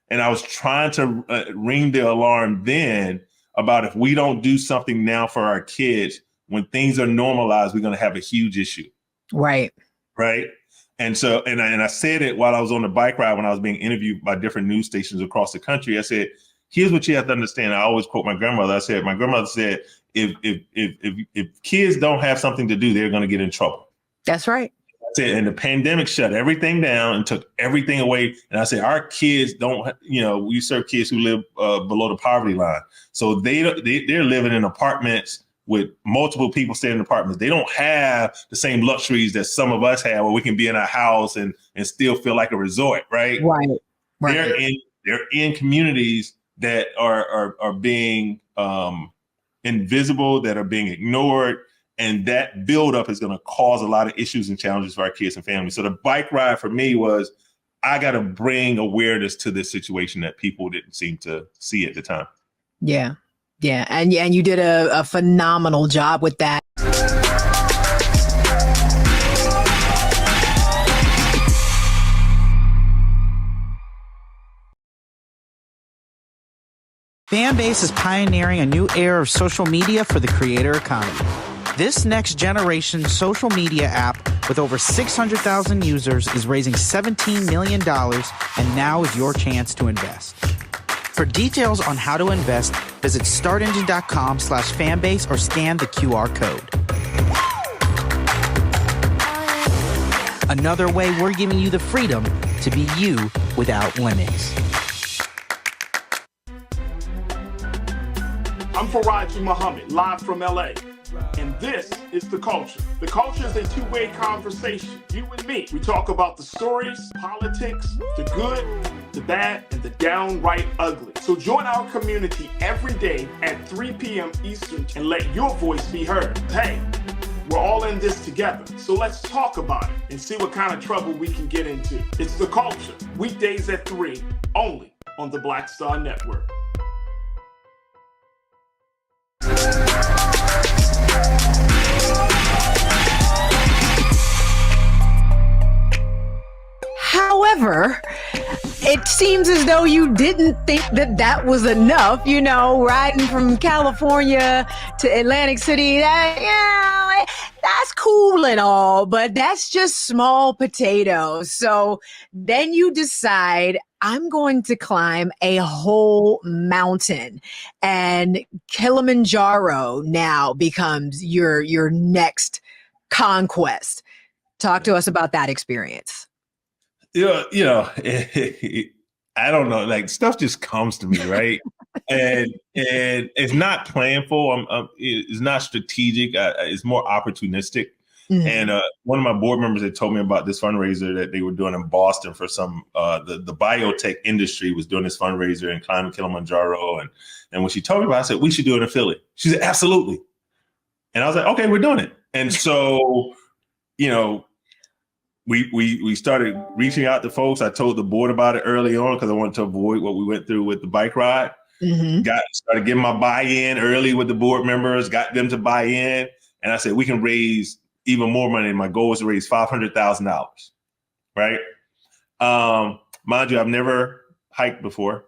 And I was trying to ring the alarm then, about if we don't do something now for our kids, when things are normalized, we're going to have a huge issue. Right. Right. And so, and I said it while I was on the bike ride when I was being interviewed by different news stations across the country. I said, here's what you have to understand. I always quote my grandmother. I said, my grandmother said, if kids don't have something to do, they're going to get in trouble. That's right. I said, and the pandemic shut everything down and took everything away. And I said, our kids don't, we serve kids who live below the poverty line. So they're living in apartments with multiple people staying in apartments. They don't have the same luxuries that some of us have, where we can be in our house and still feel like a resort, right? Right. They're in communities that are being invisible, that are being ignored. And that buildup is going to cause a lot of issues and challenges for our kids and families. So the bike ride for me was, I got to bring awareness to this situation that people didn't seem to see at the time. Yeah. Yeah. And you did a phenomenal job with that. Fanbase is pioneering a new era of social media for the creator economy. This next generation social media app with over 600,000 users is raising $17 million, and now is your chance to invest. For details on how to invest, visit startengine.com/fanbase or scan the QR code. Another way we're giving you the freedom to be you without limits. I'm Faraji Muhammad, live from LA. And this is The Culture. The Culture is a two-way conversation. You and me. We talk about the stories, politics, the good, the bad, and the downright ugly. So join our community every day at 3 p.m. Eastern and let your voice be heard. Hey, we're all in this together. So let's talk about it and see what kind of trouble we can get into. It's The Culture, weekdays at 3, only on the Black Star Network. However, it seems as though you didn't think that was enough, riding from California to Atlantic City. That's cool and all, but that's just small potatoes. So then you decide, I'm going to climb a whole mountain, and Kilimanjaro now becomes your next conquest. Talk to us about that experience. I don't know, like stuff just comes to me, right? and it's not planful. It's not strategic. It's more opportunistic. Mm-hmm. And one of my board members had told me about this fundraiser that they were doing in Boston for some the biotech industry was doing this fundraiser and climbing Kilimanjaro. And when she told me about it, I said, we should do it in Philly. She said, absolutely. And I was like, okay, we're doing it. And so, we started reaching out to folks. I told the board about it early on because I wanted to avoid what we went through with the bike ride. Mm-hmm. Started getting my buy-in early with the board members, got them to buy in. And I said, we can raise even more money. My goal was to raise $500,000, right? Mind you, I've never hiked before,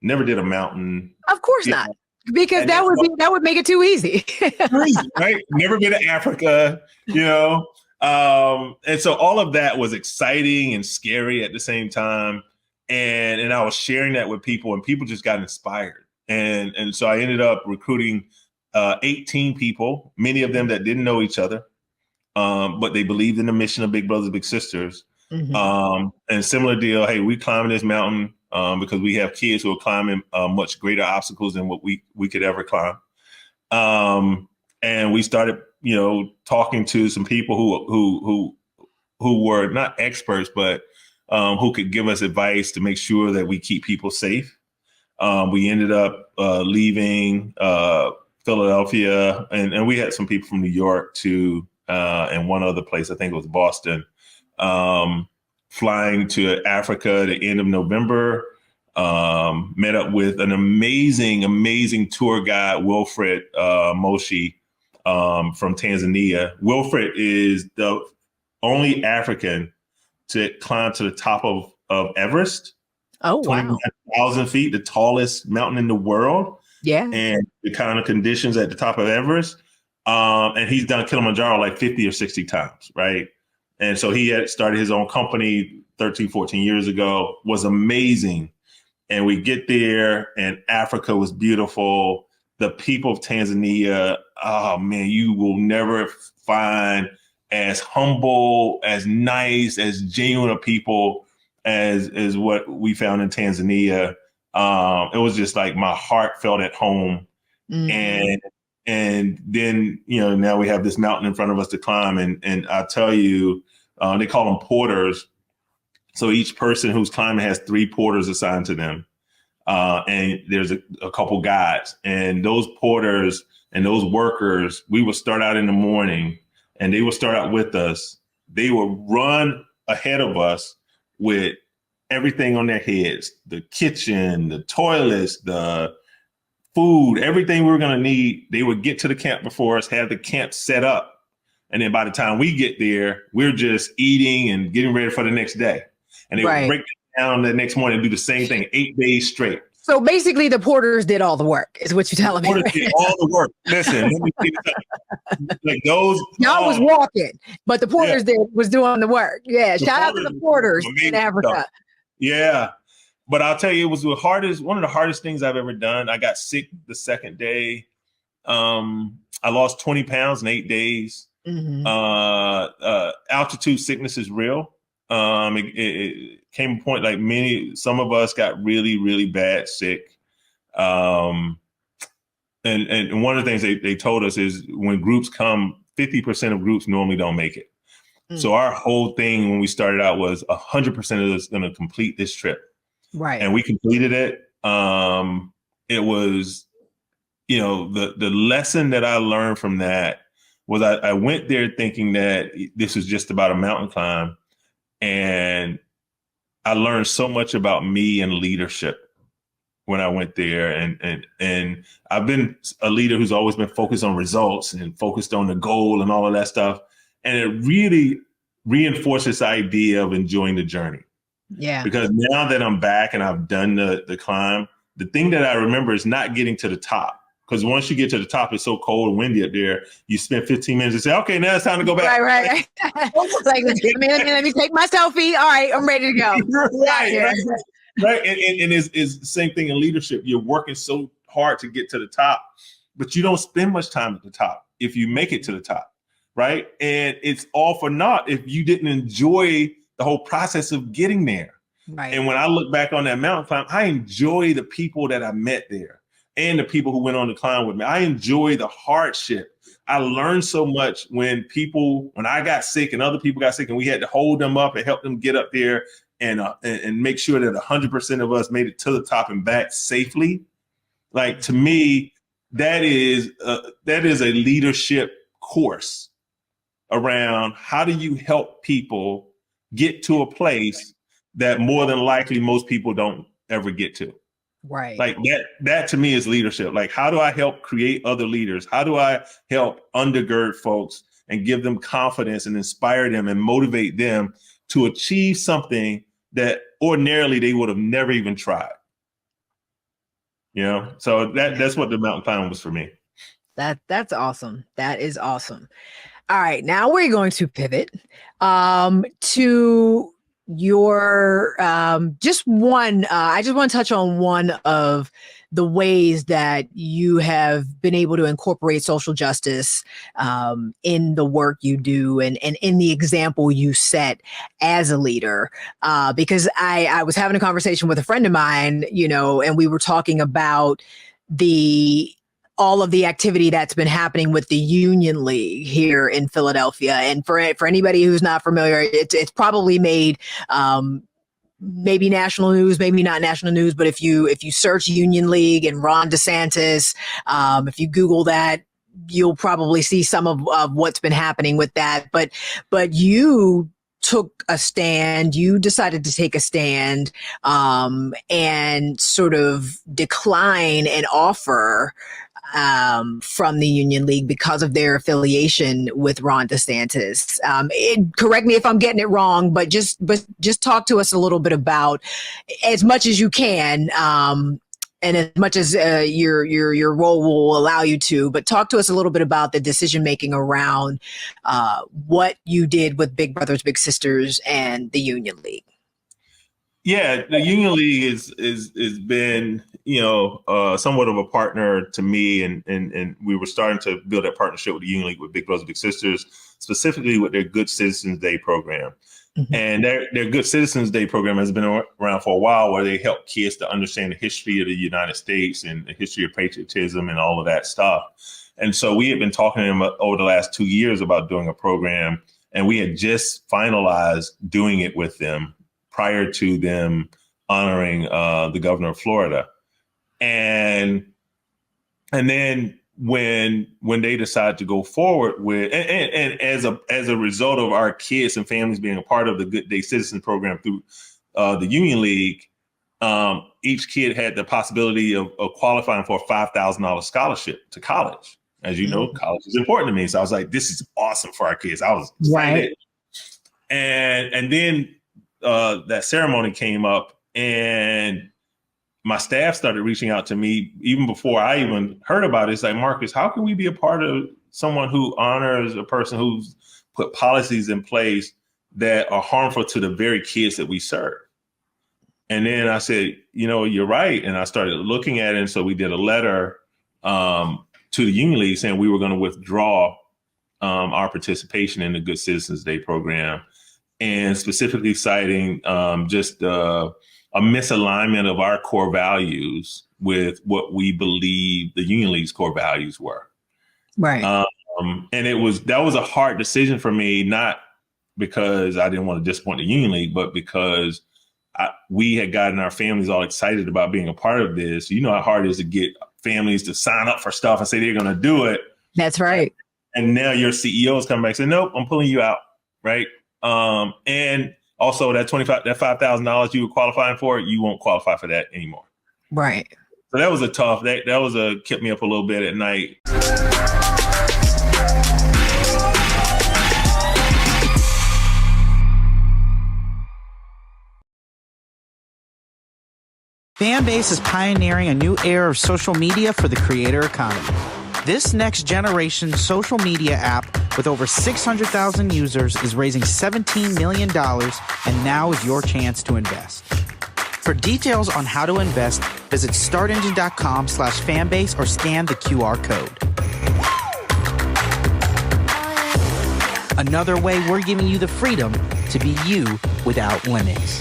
never did a mountain. Of course not, because that would make it too easy. Right? Never been to Africa, and so all of that was exciting and scary at the same time. And I was sharing that with people, and people just got inspired. And so I ended up recruiting 18 people, many of them that didn't know each other, but they believed in the mission of Big Brothers Big Sisters. Mm-hmm. And similar deal, hey, we climbing this mountain because we have kids who are climbing much greater obstacles than what we could ever climb. And we started, talking to some people who were not experts, but who could give us advice to make sure that we keep people safe. We ended up leaving Philadelphia, and we had some people from New York too, and one other place, I think it was Boston, flying to Africa at the end of November. Met up with an amazing tour guide, Wilfred Moshi, from Tanzania. Wilfred is the only African to climb to the top of Everest. Oh, wow. 21,000 feet, the tallest mountain in the world. Yeah. and the kind of conditions at the top of Everest. And he's done Kilimanjaro like 50 or 60 times, right? And so he had started his own company 13, 14 years ago, was amazing. And we get there and Africa was beautiful. The people of Tanzania, oh man, you will never find as humble, as nice, as genuine a people as what we found in Tanzania. It was just like my heart felt at home. Mm-hmm. And then, now we have this mountain in front of us to climb. And I tell you, they call them porters. So each person who's climbing has 3 porters assigned to them. And there's a couple guides. And those porters and those workers, we would start out in the morning and they would start out with us. They would run ahead of us with everything on their heads, the kitchen, the toilets, the food, everything we were going to need. They would get to the camp before us, have the camp set up. And then by the time we get there, we're just eating and getting ready for the next day. And they would break it down the next morning and do the same thing 8 days straight. So basically the porters did all the work is what you're telling me. Porters did all the work. Listen, let me see like those. Y'all was walking, but the porters was doing the work. Yeah. Shout out to the porters in Africa. Stuff. Yeah. But I'll tell you, it was one of the hardest things I've ever done. I got sick the second day. I lost 20 pounds in 8 days. Mm-hmm. Altitude sickness is real. It came a point like some of us got really, really bad sick. And one of the things they told us is when groups come, 50% of groups normally don't make it. Mm. So our whole thing when we started out was 100% of us going to complete this trip. Right. And we completed it. It was, the lesson that I learned from that was I went there thinking that this was just about a mountain climb. And I learned so much about me and leadership when I went there. And I've been a leader who's always been focused on results and focused on the goal and all of that stuff. And it really reinforced this idea of enjoying the journey. Yeah. Because now that I'm back and I've done the climb, the thing that I remember is not getting to the top. Because once you get to the top, it's so cold and windy up there. You spend 15 minutes and say, okay, now it's time to go back. Right. Like, let me take my selfie. All right, I'm ready to go. Right. And it's the same thing in leadership. You're working so hard to get to the top, but you don't spend much time at the top if you make it to the top. Right. And it's all for naught if you didn't enjoy the whole process of getting there. Right. And when I look back on that mountain climb, I enjoy the people that I met there. And the people who went on the climb with me. I enjoy the hardship. I learned so much when I got sick and other people got sick and we had to hold them up and help them get up there and make sure that 100% of us made it to the top and back safely. Like, to me, that is a leadership course around how do you help people get to a place that more than likely most people don't ever get to. Right. Like that to me is leadership. Like, how do I help create other leaders? How do I help undergird folks and give them confidence and inspire them and motivate them to achieve something that ordinarily they would have never even tried? So that's what the mountain climb was for me. That's awesome. That is awesome. All right, now we're going to pivot to your I just want to touch on one of the ways that you have been able to incorporate social justice in the work you do and in the example you set as a leader. Because I was having a conversation with a friend of mine, and we were talking about all of the activity that's been happening with the Union League here in Philadelphia. And for anybody who's not familiar, it's probably made maybe national news, maybe not national news, but if you search Union League and Ron DeSantis, if you Google that, you'll probably see some of what's been happening with that. But you took a stand, you decided to take a stand and sort of decline an offer from the Union League because of their affiliation with Ron DeSantis. Correct me if I'm getting it wrong, but just talk to us a little bit about, as much as you can, and as much as your role will allow you to, but talk to us a little bit about the decision making around what you did with Big Brothers Big Sisters and the Union League. Yeah, the Union League is been, somewhat of a partner to me, and we were starting to build that partnership with the Union League with Big Brothers Big Sisters, specifically with their Good Citizens Day program. Mm-hmm. And their Good Citizens Day program has been around for a while, where they help kids to understand the history of the United States and the history of patriotism and all of that stuff. And so we had been talking to them over the last 2 years about doing a program, and we had just finalized doing it with them prior to them honoring the governor of Florida. And then when they decided to go forward with, and as a result of our kids and families being a part of the Good Day Citizen program through the Union League, each kid had the possibility of qualifying for a $5,000 scholarship to college. As you know, college is important to me. So I was like, this is awesome for our kids. I was excited. Right. And then that ceremony came up, and my staff started reaching out to me even before I even heard about it. It's like, Marcus, how can we be a part of someone who honors a person who's put policies in place that are harmful to the very kids that we serve? And then I said, you're right. And I started looking at it. And so we did a letter to the Union League saying we were going to withdraw our participation in the Good Citizens Day program, and specifically citing just a misalignment of our core values with what we believe the Union League's core values were. Right. And that was a hard decision for me, not because I didn't want to disappoint the Union League, but because we had gotten our families all excited about being a part of this. You know how hard it is to get families to sign up for stuff and say they're going to do it. That's right. And now your CEO is coming back and saying, nope, I'm pulling you out. Right. And also that $5,000 you were qualifying for, you won't qualify for that anymore. Right. So that was kept me up a little bit at night. Fanbase is pioneering a new era of social media for the creator economy. This next generation social media app with over 600,000 users is raising $17 million, and now is your chance to invest. For details on how to invest, visit startengine.com/fanbase or scan the QR code. Another way we're giving you the freedom to be you without limits.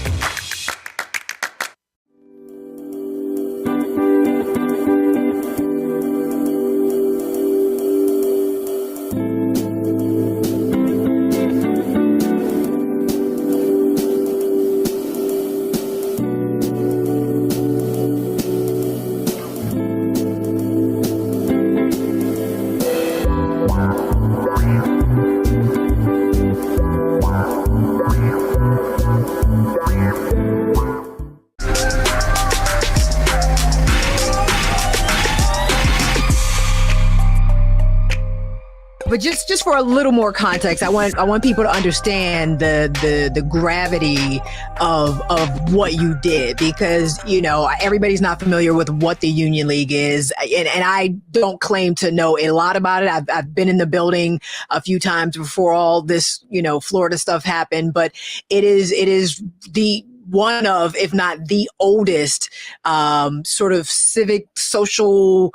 But just for a little more context, I want people to understand the gravity of what you did, because everybody's not familiar with what the Union League is, and I don't claim to know a lot about it. I've been in the building a few times before all this Florida stuff happened, but it is the one of, if not the oldest sort of civic social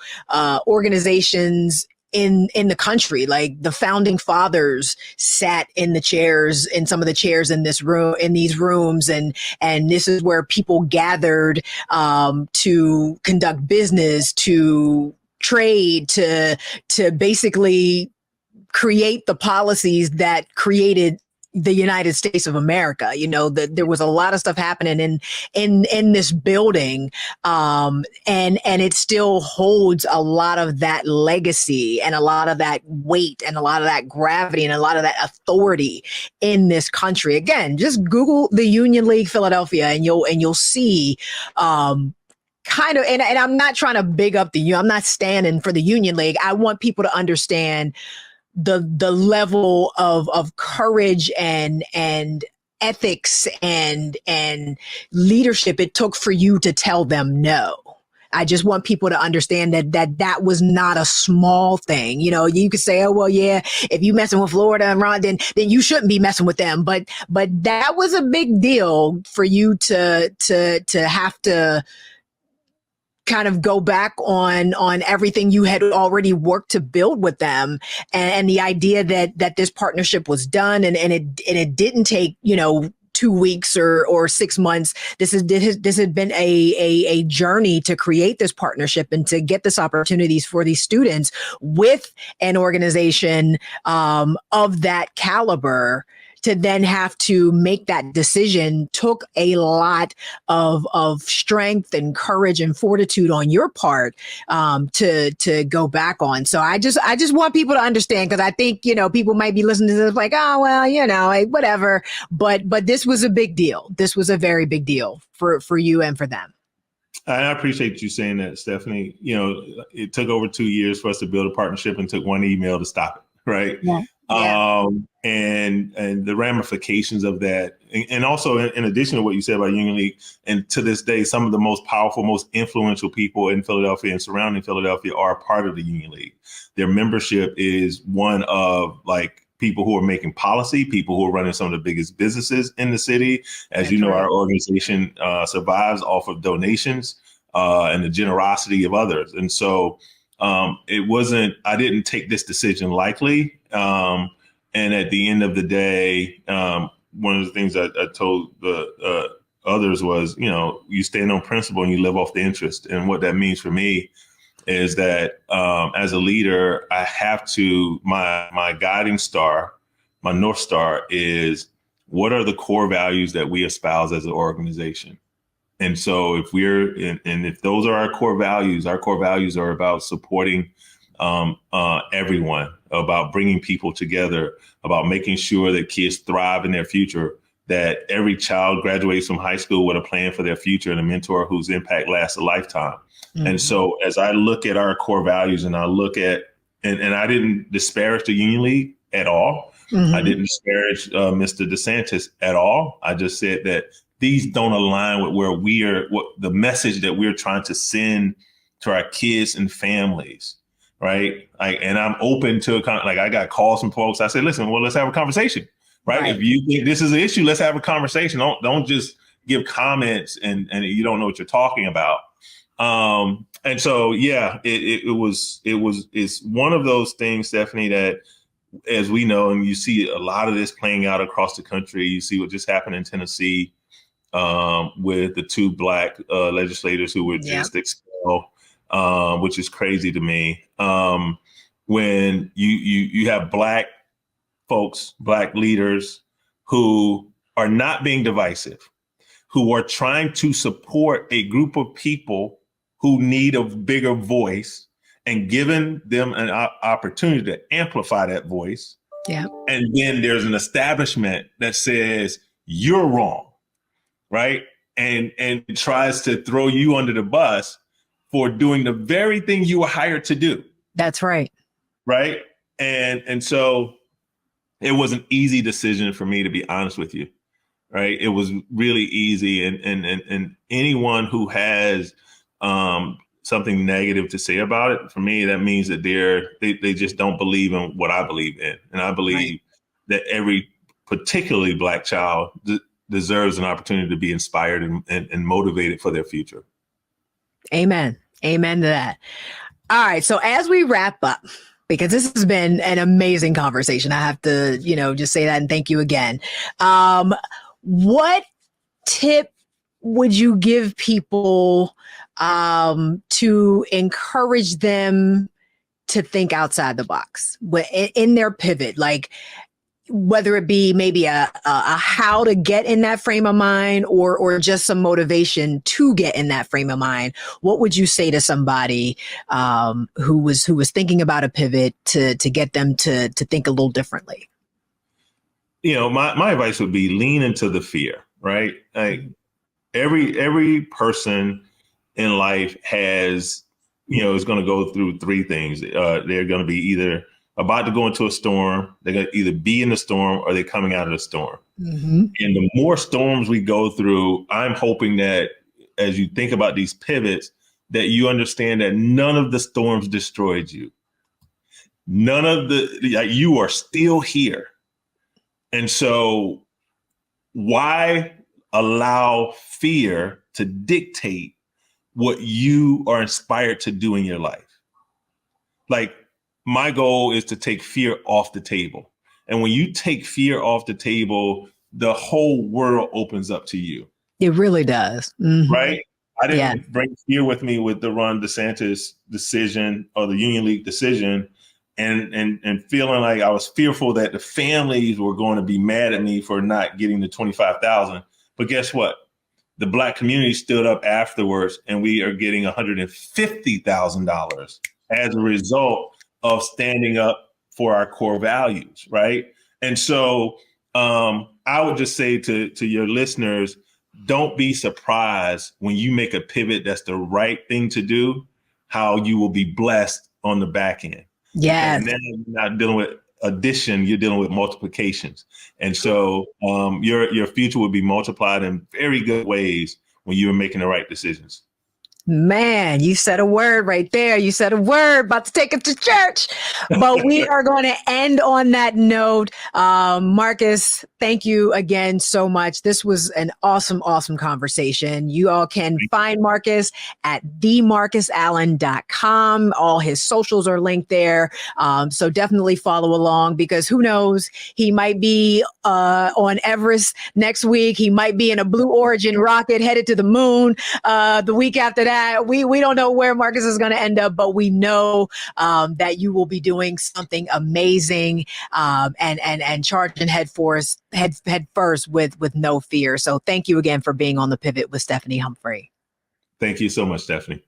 organizations in the country. Like, the founding fathers sat in some of the chairs in these rooms, and this is where people gathered to conduct business, to trade, to basically create the policies that created the United States of America. There was a lot of stuff happening in this building. And it still holds a lot of that legacy and a lot of that weight and a lot of that gravity and a lot of that authority in this country. Again, just Google the Union League Philadelphia and you'll see, kind of, and I'm not trying to big up I'm not standing for the Union League. I want people to understand the level of courage and ethics and leadership it took for you to tell them no. I just want people to understand that was not a small thing. You know, you could say, oh, well, yeah, if you messing with Florida and Ron, then you shouldn't be messing with them. But that was a big deal for you to have to kind of go back on everything you had already worked to build with them, and the idea that this partnership was done, and it didn't take, 2 weeks or 6 months. This had been a journey to create this partnership and to get this opportunities for these students with an organization of that caliber. To then have to make that decision took a lot of strength and courage and fortitude on your part to go back on. So I just want people to understand, because I think, people might be listening to this like, oh, well, whatever. But this was a big deal. This was a very big deal for you and for them. I appreciate you saying that, Stephanie. It took over 2 years for us to build a partnership and took one email to stop it. Right. Yeah. And the ramifications of that. And also, in addition to what you said about Union League, and to this day, some of the most powerful, most influential people in Philadelphia and surrounding Philadelphia are part of the Union League. Their membership is one of people who are making policy, people who are running some of the biggest businesses in the city. As you know, our organization survives off of donations and the generosity of others. And so I didn't take this decision lightly. And at the end of the day, one of the things I told the others was, you stand on principle and you live off the interest. And what that means for me is that as a leader, I have to, my guiding star, my North Star is, what are the core values that we espouse as an organization? And so if those are our core values are about supporting everyone, about bringing people together, about making sure that kids thrive in their future, that every child graduates from high school with a plan for their future and a mentor whose impact lasts a lifetime. Mm-hmm. And so as I look at our core values and I look at, and I didn't disparage the Union League at all. Mm-hmm. I didn't disparage Mr. DeSantis at all. I just said that these don't align with what the message that we're trying to send to our kids and families. Right. And I'm open to I got calls from folks. I said, listen, well, let's have a conversation. Right. If you think this is an issue, let's have a conversation. Don't just give comments and you don't know what you're talking about. And so, yeah, it's one of those things, Stephanie, that, as we know, and you see a lot of this playing out across the country. You see what just happened in Tennessee with the 2 Black legislators who were just expelled. Which is crazy to me. When you have Black folks, Black leaders who are not being divisive, who are trying to support a group of people who need a bigger voice, and giving them an opportunity to amplify that voice. Yeah. And then there's an establishment that says you're wrong, right? And tries to throw you under the bus for doing the very thing you were hired to do. That's right. Right. And so it was an easy decision for me, to be honest with you. Right. It was really easy. And anyone who has something negative to say about it, for me, that means that they just don't believe in what I believe in. And I believe that every particularly Black child deserves an opportunity to be inspired and motivated for their future. Amen. Amen to that. All right. So as we wrap up, because this has been an amazing conversation, I have to, just say that and thank you again. What tip would you give people to encourage them to think outside the box in their pivot? Like, whether it be maybe a how to get in that frame of mind or just some motivation to get in that frame of mind, what would you say to somebody who was thinking about a pivot to get them to think a little differently? My advice would be lean into the fear, right? Like every person in life is going to go through 3 things. They're going to be either about to go into a storm, they're going to either be in the storm or they're coming out of the storm. Mm-hmm. And the more storms we go through, I'm hoping that as you think about these pivots, that you understand that none of the storms destroyed you. None of you are still here. And so why allow fear to dictate what you are inspired to do in your life? Like, my goal is to take fear off the table. And when you take fear off the table, the whole world opens up to you. It really does. Mm-hmm. Right? I didn't bring fear with me with the Ron DeSantis decision or the Union League decision, and feeling like I was fearful that the families were going to be mad at me for not getting the $25,000. But guess what? The Black community stood up afterwards, and we are getting $150,000 as a result of standing up for our core values, right? And so I would just say to your listeners, don't be surprised when you make a pivot that's the right thing to do, how you will be blessed on the back end. Yes. And then you're not dealing with addition, you're dealing with multiplications. And so your future will be multiplied in very good ways when you're making the right decisions. Man, you said a word right there. You said a word, about to take it to church. But we are going to end on that note. Marcus, thank you again so much. This was an awesome, awesome conversation. You all can find Marcus at themarcusallen.com. All his socials are linked there. So definitely follow along, because who knows, he might be on Everest next week. He might be in a Blue Origin rocket headed to the moon the week after that. We don't know where Marcus is going to end up, but we know that you will be doing something amazing and charging head first with no fear. So thank you again for being on The Pivot with Stephanie Humphrey. Thank you so much, Stephanie.